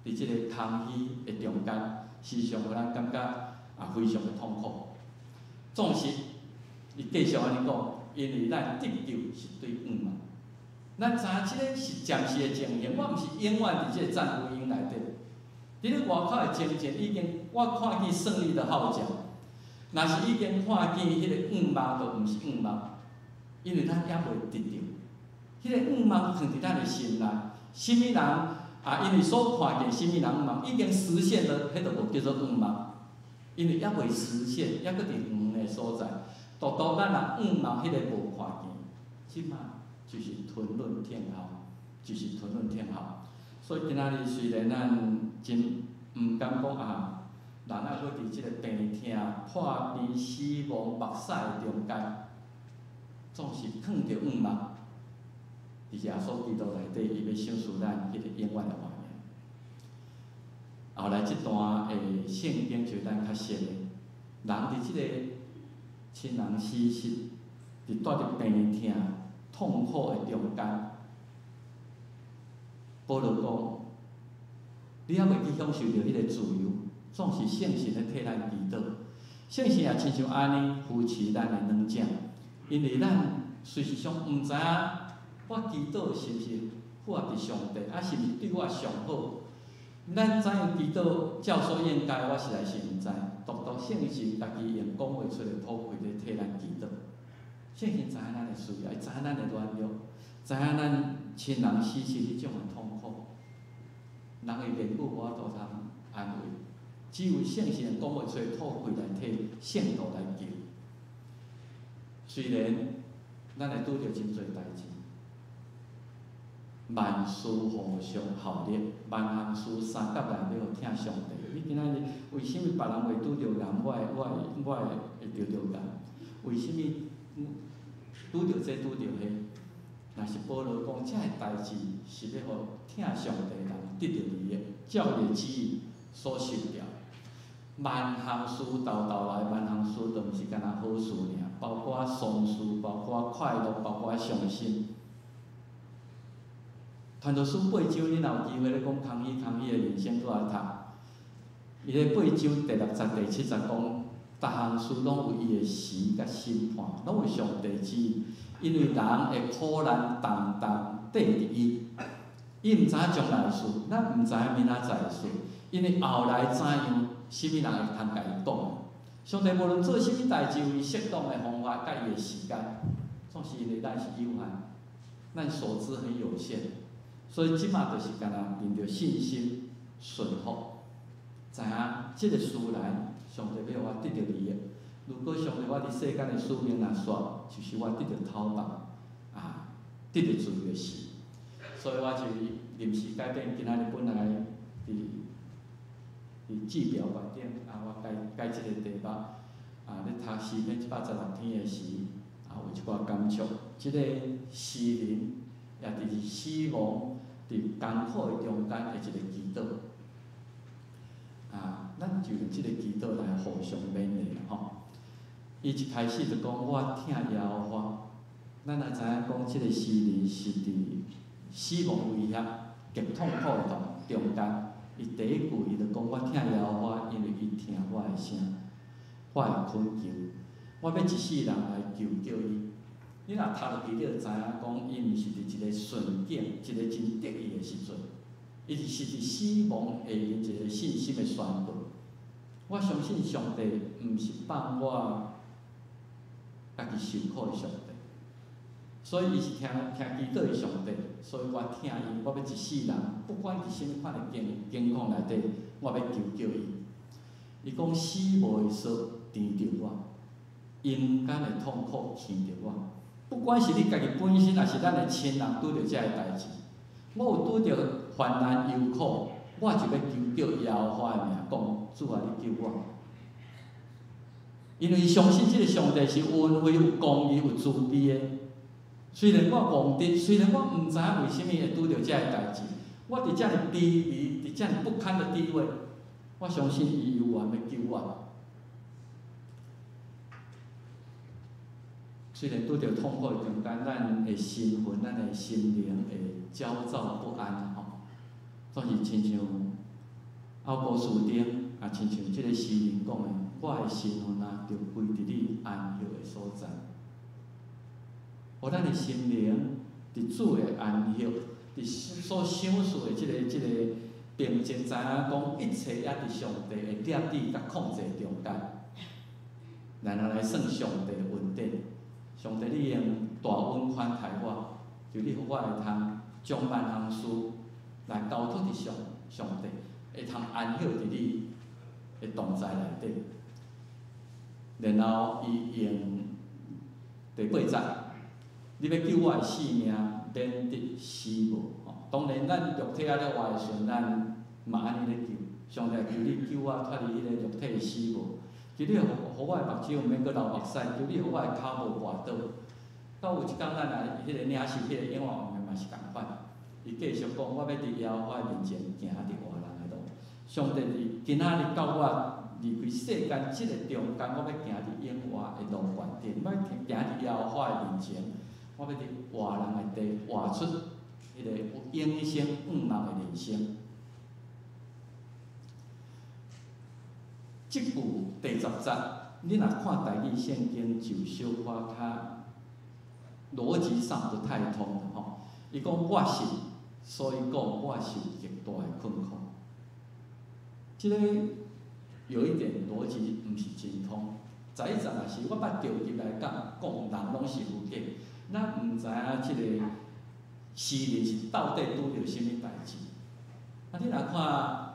伫即个空虚的中间，时常互咱感觉非常的痛苦。总是，伊继续安尼讲，因为咱得救是对嘛。咱知影即个是暂时的情形，我毋是永远伫即个战福音内底。伫咧外口的情形已经，我看见胜利的号角。若是已经看见迄个梦，就毋是梦，因为咱抑未得到。迄个梦藏伫咱的心内，什么人因为所看见什么人梦，已经实现了，迄就无叫做梦，因为抑未实现，抑搁伫的所在。独咱若梦迄个无看见，即摆。就是吞论天后，就是吞论天后。所以今仔日虽然咱真毋甘讲人还搁伫即个病痛、破病、死亡、目屎的中间，总是藏着梦。伫耶稣基督内底，伊要赏赐咱迄个永远的画面。后来即段的圣经就咱较熟的，人伫即个亲人死世，伫带着病痛。痛苦的中间，保罗讲，你还未去享受到迄个自由，总是圣神咧替咱祈祷。圣神也亲像安尼扶持咱的软颈，因为咱随时上毋知影我祈祷是毋是符合伫上帝，是毋是对我上好。咱怎样祈祷照所应该，我实在是毋知。独圣神家己用讲袂出的土气咧替咱祈祷。圣神知影咱的需要，知影咱的软弱，知影咱亲人死去迄种的痛苦，人的言语无法度通安慰，只有圣神讲袂出的吐气来替圣徒来救。虽然咱会拄着真侪代志，毋万事互相效力，万项事三角内要听上帝。你今仔日为什物别人会拄着癌，我会着着癌？为什物拄着这拄着迄？若是保罗讲，遮个代志是要互听上帝人得着利益，照伊旨意所受掉。万项事斗来，万项事都毋是干那好事尔，包括丧事，包括快乐，包括伤心。传道书8章，你若有机会咧讲康熙的人生拄来读，伊咧8章第60、第70讲，逐项事拢有伊的时甲审判，拢有上帝旨意。因为人会苦难重重缀伫伊，伊毋知影将来的事，咱毋知影明仔载的事，因为后来怎样，什物人会通甲伊讲？上帝无论做什物代志，有伊适当的方法，甲伊的时间，总是因为咱是有限，咱所知很有限，所以即马就是干那凭着信心顺服，知影即个事来，上帝要我得到利益。如果上帝我伫世间的使命若煞，就是我得到讨报，得到自由的事。所以我就临时改变，今仔日本来伫记表馆顶，我改即个题目，咧读诗篇116篇的时，有一寡感触。即个诗人也伫死亡、伫艰苦的中间的一个祈祷，咱就用即个祈祷来互相勉励吼。伊一开始就讲，我听耶和华。咱也知影讲，即个诗人是伫死亡威胁、极痛苦的中间。伊第一句伊就讲，我听耶和华，因为伊听我的声，我的恳求。我要一世人来求救伊。你若读落去，你就知影讲，伊毋是伫一个顺境、一个真得意的时阵，伊是伫死亡下面一个信心的宣告。我相信上帝毋是放我家己受苦的上帝，所以伊是听祈祷的上帝，所以我听伊，我要一世人，不管伫什物款的境况内底，我要求救伊。伊讲死无会说甜着我，阴间的痛苦牵着我。不管是你家己本身，还是咱的亲人拄着遮个代志，我有拄着患难忧苦，我就要求叫耶和华的名，讲主啊，你救我。因为相信即个上帝是有恩惠、有公义、有慈悲的。虽然我忘记，虽然我毋知影为什物会拄着遮个代志，我伫遮尔低微、伫遮尔不堪的地位，我相信伊有缘要救我。虽然拄着痛苦的中间，咱的心魂、咱的心灵会焦躁不安吼，总是亲像奥古斯丁亲像即个诗人讲的，我的心魂就归伫你安息的所在。互咱的心灵伫主的安息，伫所想事的即个平静，知影讲一切也伫上帝的抓地甲控制中间，然后来算上帝的恩典。上帝，你用大恩款待我，就你互我会通将万项事来交托伫上帝，会通安息伫你的同在内底。然后伊用第8节，你要救我的性命，免得死无。当然，咱肉体咧活的时阵，咱嘛安尼咧求，上帝求你救我脱离迄个肉体的死无。求你互我的目睭毋免阁流目屎，求你互我的骹无滑倒。到有一天，咱来迄个领受迄个永远嘛是共款。伊继续讲，我要伫耶和华面前行伫活人的路。上帝伫今仔日到我离开世间即个中间，我要行伫永活的路观点，我要行伫耶和华的面前，我要伫活人的地活出迄个有永生永老的人生。即句第10节，你若看台语圣经，就小可较逻辑上不太通的吼。伊讲我信，所以讲我受极大的困苦。即个有一点逻辑毋是真通。在一阵也是我捌着入来讲人拢是有假，咱毋知影即个诗人是到底拄着什物代志。你若看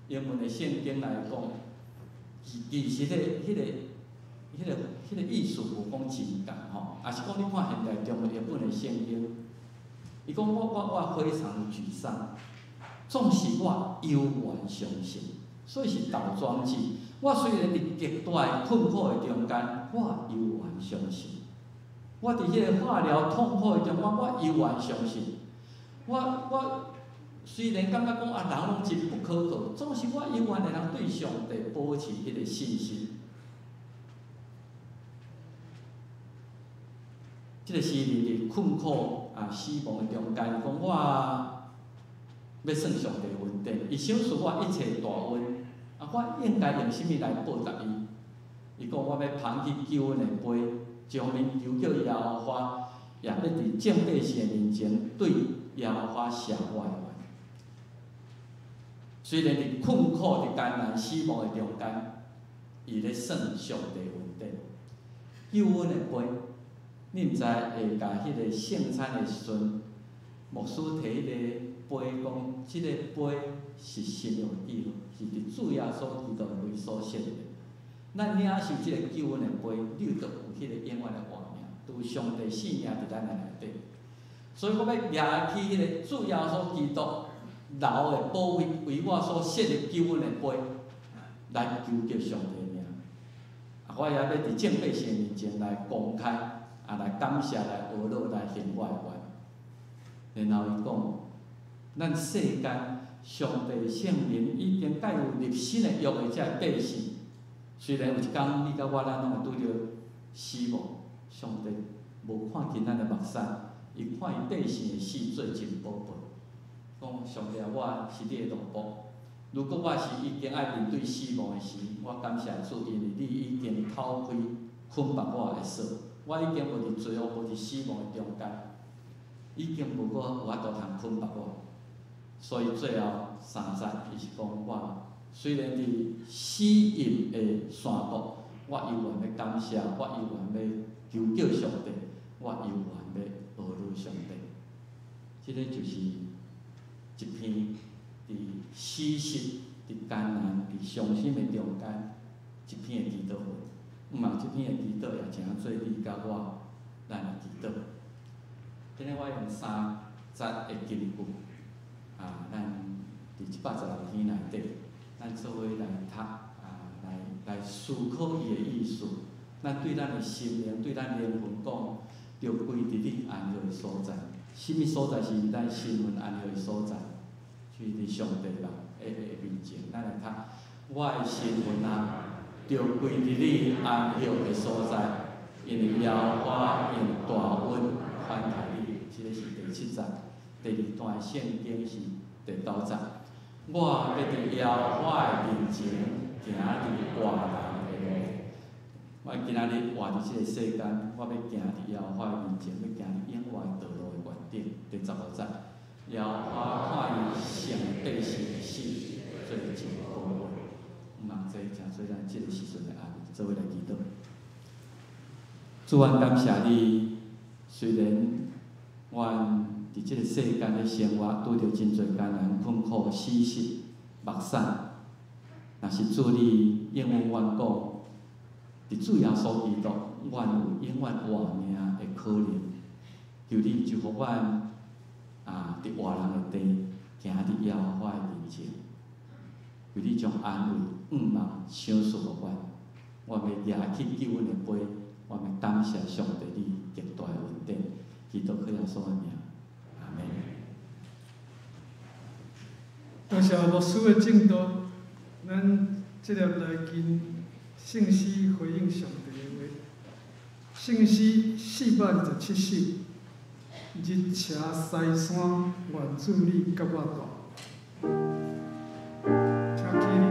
英文的圣经来讲，其实迄个意思无讲真共吼，也是讲你看现代中的日本的圣经，伊讲我非常沮丧，总是我忧患相信，所以是倒装句。我虽然伫极大困苦的中间，我忧患相信。我伫迄个化疗痛苦的中间，我忧患相信。我虽然感觉讲人拢真不可靠，总是我犹原会通对上帝保持迄个信心。即个诗人伫困苦死亡的中间，讲我要算上帝恩典，伊赏赐我一切大恩，我应该用啥物来报答伊？伊讲我要捧起救恩的杯，将面求叫耶和华，也要伫敬拜神的面前对耶和华写我的愿。虽然伫困苦、伫艰难、死亡的中间，伊咧算上帝恩典。救恩的杯，你毋知下甲迄个圣餐的时阵，牧师摕迄个杯讲，即个杯是新约记号，是伫主耶稣基督为所设的。咱领受即个救恩的杯，你就有迄个永远的活命，有上帝生命伫咱的内底。所以我要掠起迄个主耶稣基督留的宝贵为我所设的救恩的杯，来求救上帝的名。我也要伫敬拜神面前来公开，来感谢、来学乐、来献我的愿。然后伊讲，咱世间上帝圣灵已经介有立新的约的遮百姓。虽然有一天你甲我咱拢会拄着死亡，上帝无看见咱的目屎，伊看伊百姓的死做真宝贝。讲上帝，我是你的同胞。如果我是已经爱面对死亡的时，我感谢主，因为你已经透开捆绑我的锁，我已经无伫罪恶、无伫死亡的中间，已经无搁有法度通捆绑我。所以最后3节，伊是讲我。虽然伫死荫的山谷，我犹原要感谢，我犹原要求救上帝，我犹原要学乐上帝。即个就是一篇伫死实、伫艰难、伫伤心的中间一篇的祈祷文。嘛，即篇的祈祷也诚做你甲我咱的祈祷。今日我用3节的经句，咱伫116篇内底。咱做伙来读来思考伊的意思。咱对咱的心灵、对咱灵魂讲，着归伫你安乐的所在。什么所在是咱心魂安乐的所在？就是伫上帝人的面前。咱来读，我的心魂着归伫你安乐的所在，因为耶和华用大恩款待你。这个是第7节，第2段圣经是第9节。我要伫耶和华的面前，行伫活人的路。我今仔日活伫即个世间，我要行伫耶和华的面前，要行伫永远道路的原点。第15节，耶和华看伊圣百姓的死，做真宝贵。毋茫这诚做咱即个时阵的安慰，做伙来祈祷。主啊，感谢你，虽然阮伫即个世间的生活，拄着真侪艰难、困苦、死实、目屎。若是主你永远讲，伫主耶稣基督，阮有永远活命的可能。求你就互阮伫活人的地，行伫耶和华的面前。求你将安慰、望赏赐互阮。我要掠起救恩的杯，我要感谢上帝你极大的恩典。基督耶稣的名。多谢牧师的正道，咱即粒来经圣诗回应上帝的话。圣诗427首，日斜西山，愿主你甲我同。请起立。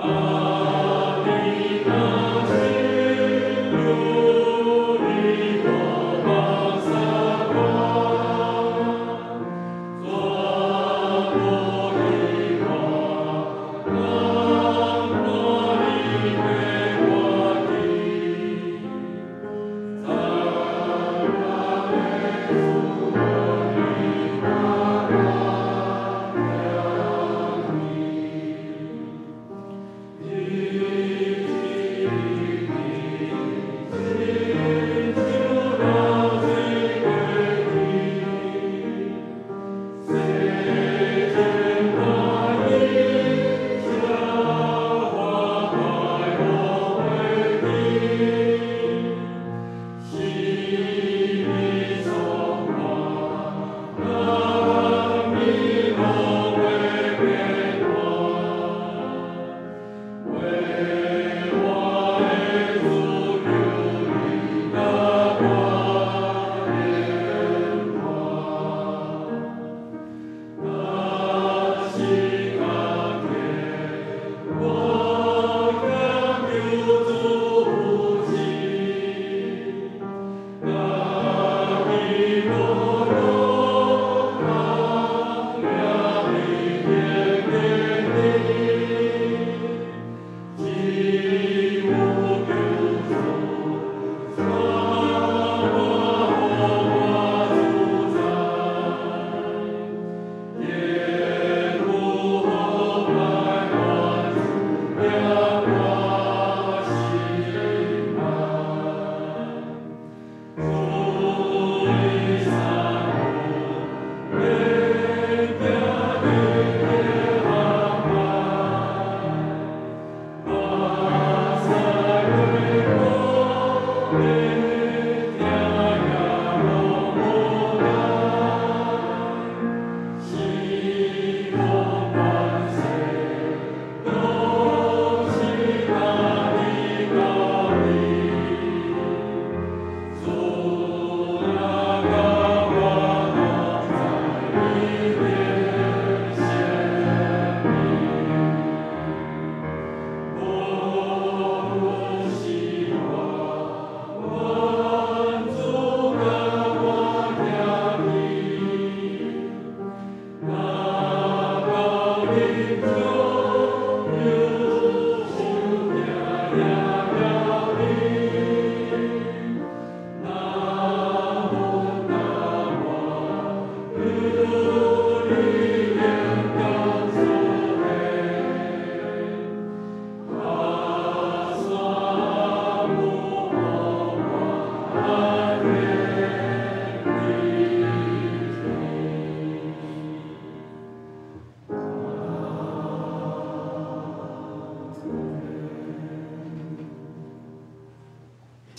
Oh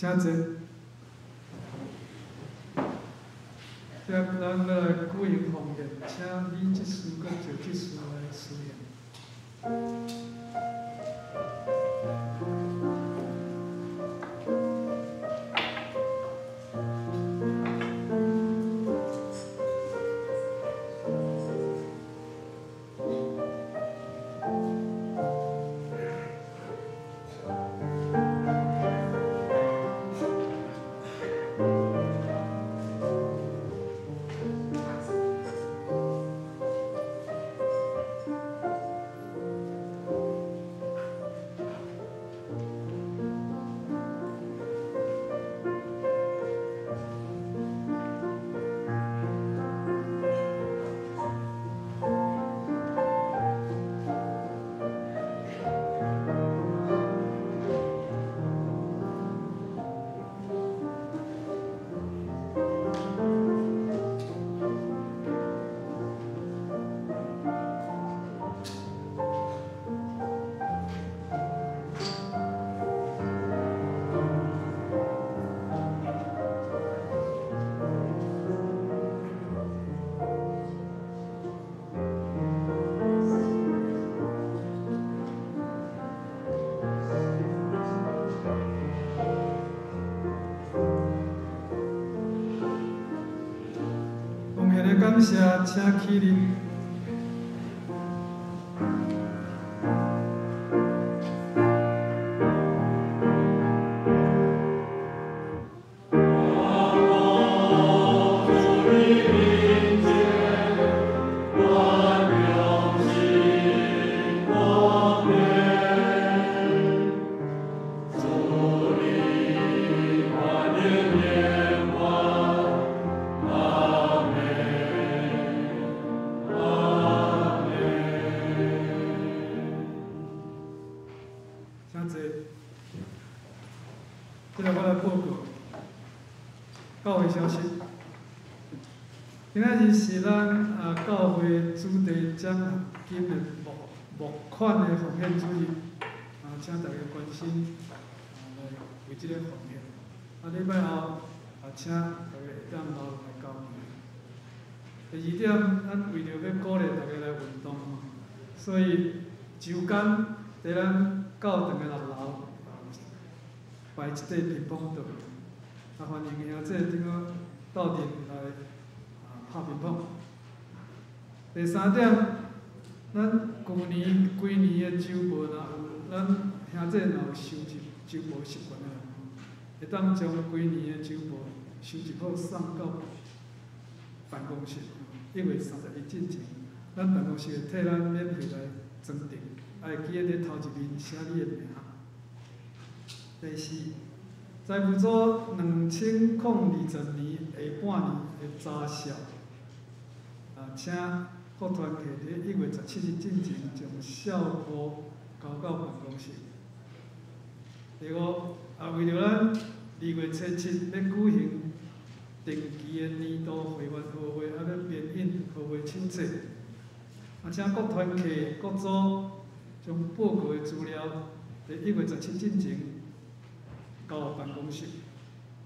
请坐。接咱要来举行奉献，请李执事佮赵执事来施献。感谢，请起立。这个我来报告教会消息。今仔日是咱教会主题奖金的募款的奉献主日，请大家关心来为这个奉献。礼拜后请大家会当留来教会。第二点，咱为着要鼓励大家来运动，所以周间在咱教堂的6楼摆一块乒乓桌，欢迎兄弟顶个斗阵来拍乒乓。第三点，咱规年的周报若有，咱兄弟若有收集周报习惯的人，会当将规年的周报收集好送到办公室。1月31进前，咱办公室会替咱免费来装订，会记得伫头一面写你的名。第四，财务组2020年下半年的查销，请各团体伫1月17日进前将效果交到办公室。第五，为着咱2月初7要举行定期的年度会员学会，要编印学会手册，请各团体各组将报告的资料伫1月17进前交办公室。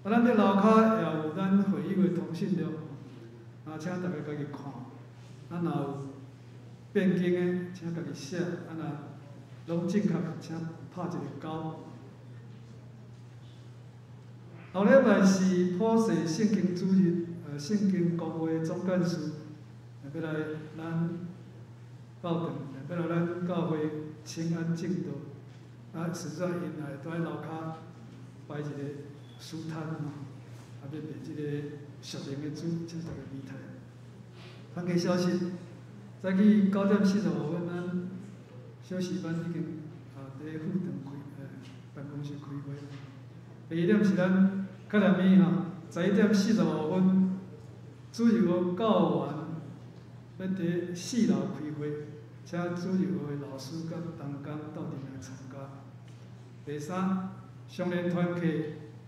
咱伫楼骹也有咱会议的通讯录，请大家家己看。若有变更的，请家己写。若拢正确，请拍一个勾。后礼拜是普世圣经主日，圣经公会总干事要来咱教堂，要来咱教会请安正道。实在因来都喺楼骹摆一个书摊要卖这个熟龄的主，请大家理解。番茄消息，早起9点45分，咱小时班已经伫副堂办公室开会。第二点是咱较念咪11点45分，主日学教员要伫4楼开会，请主日学的老师甲同工到阵来参加。第三，相连团契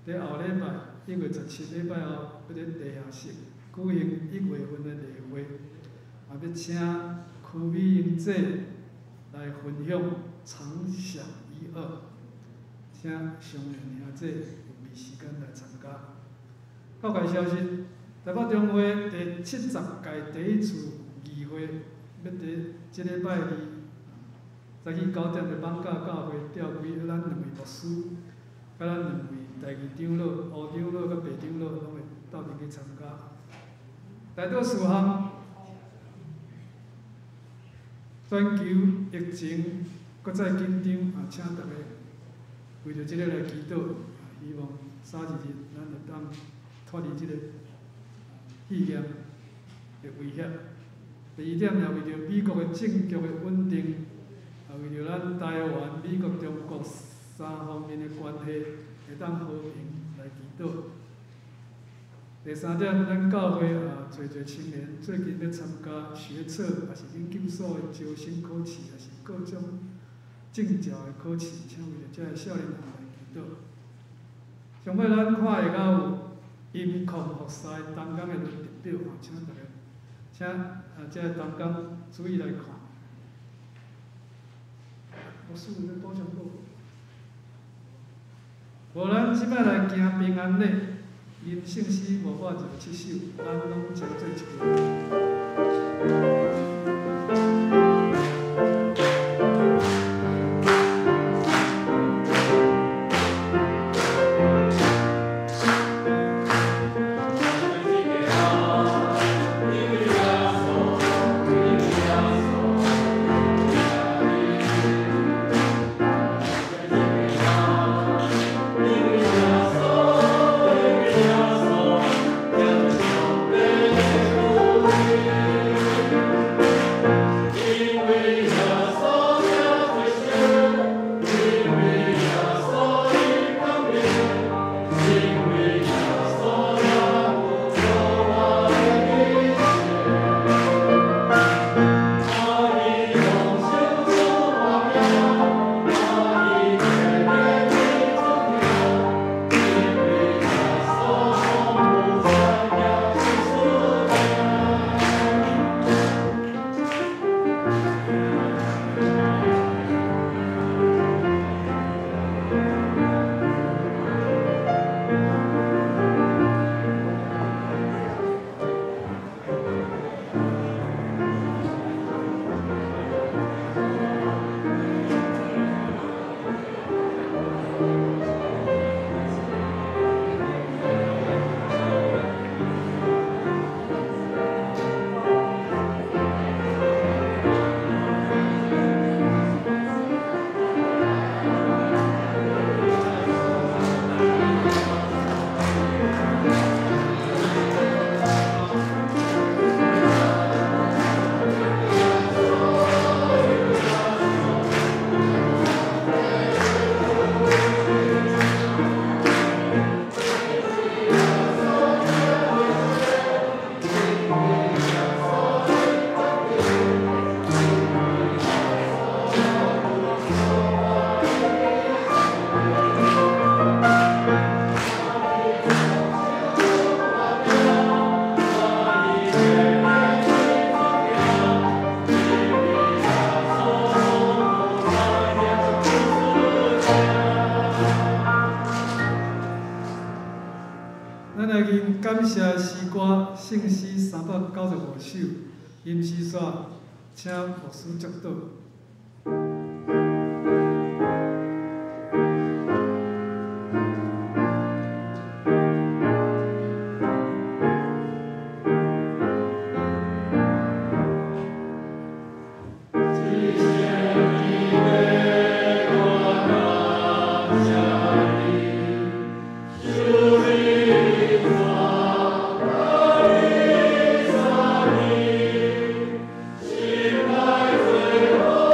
伫后礼拜1月17礼拜后，要伫地下室举行1月份的例会，要请区美英姐来分享长想1、2，请相连兄姐有意时间来参加。告解消息，台北中会第70届第一次议会要伫即礼拜二早起9点的放假教会调开咱2位牧师，甲咱2位第二长老、乌长老甲白长老拢会斗阵去参加。内底事项，全球疫情搁再紧张，请大家为着即个来祈祷，希望3、2日咱会当脱离即个肺炎的威胁。第二点，也为着美国的政局的稳定，也为着咱台湾、美国、中国3方面的关系会当和平来祈祷。第三点，咱教会找一青年最近要参加学测，也是研究所的招生考试，也是各种证照的考试，请为着这个少年人来祈祷。上尾咱看会到有音控复赛东港的论点表，请大家，请这个东港注意来看。我是不是补充过？无咱即摆来行平安礼。因圣诗无法就7首，咱拢唱做一个。感谢诗歌圣诗395首，因诗线，请牧师祝祷。Oh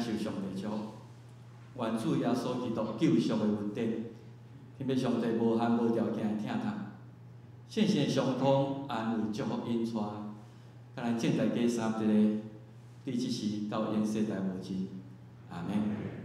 受上帝祝福。愿主耶稣基督救赎的恩典，天父上帝无限无条件的疼他，圣神相通安慰祝福引带，甲咱正大家三一个，伫即时到永世代无尽，阿门。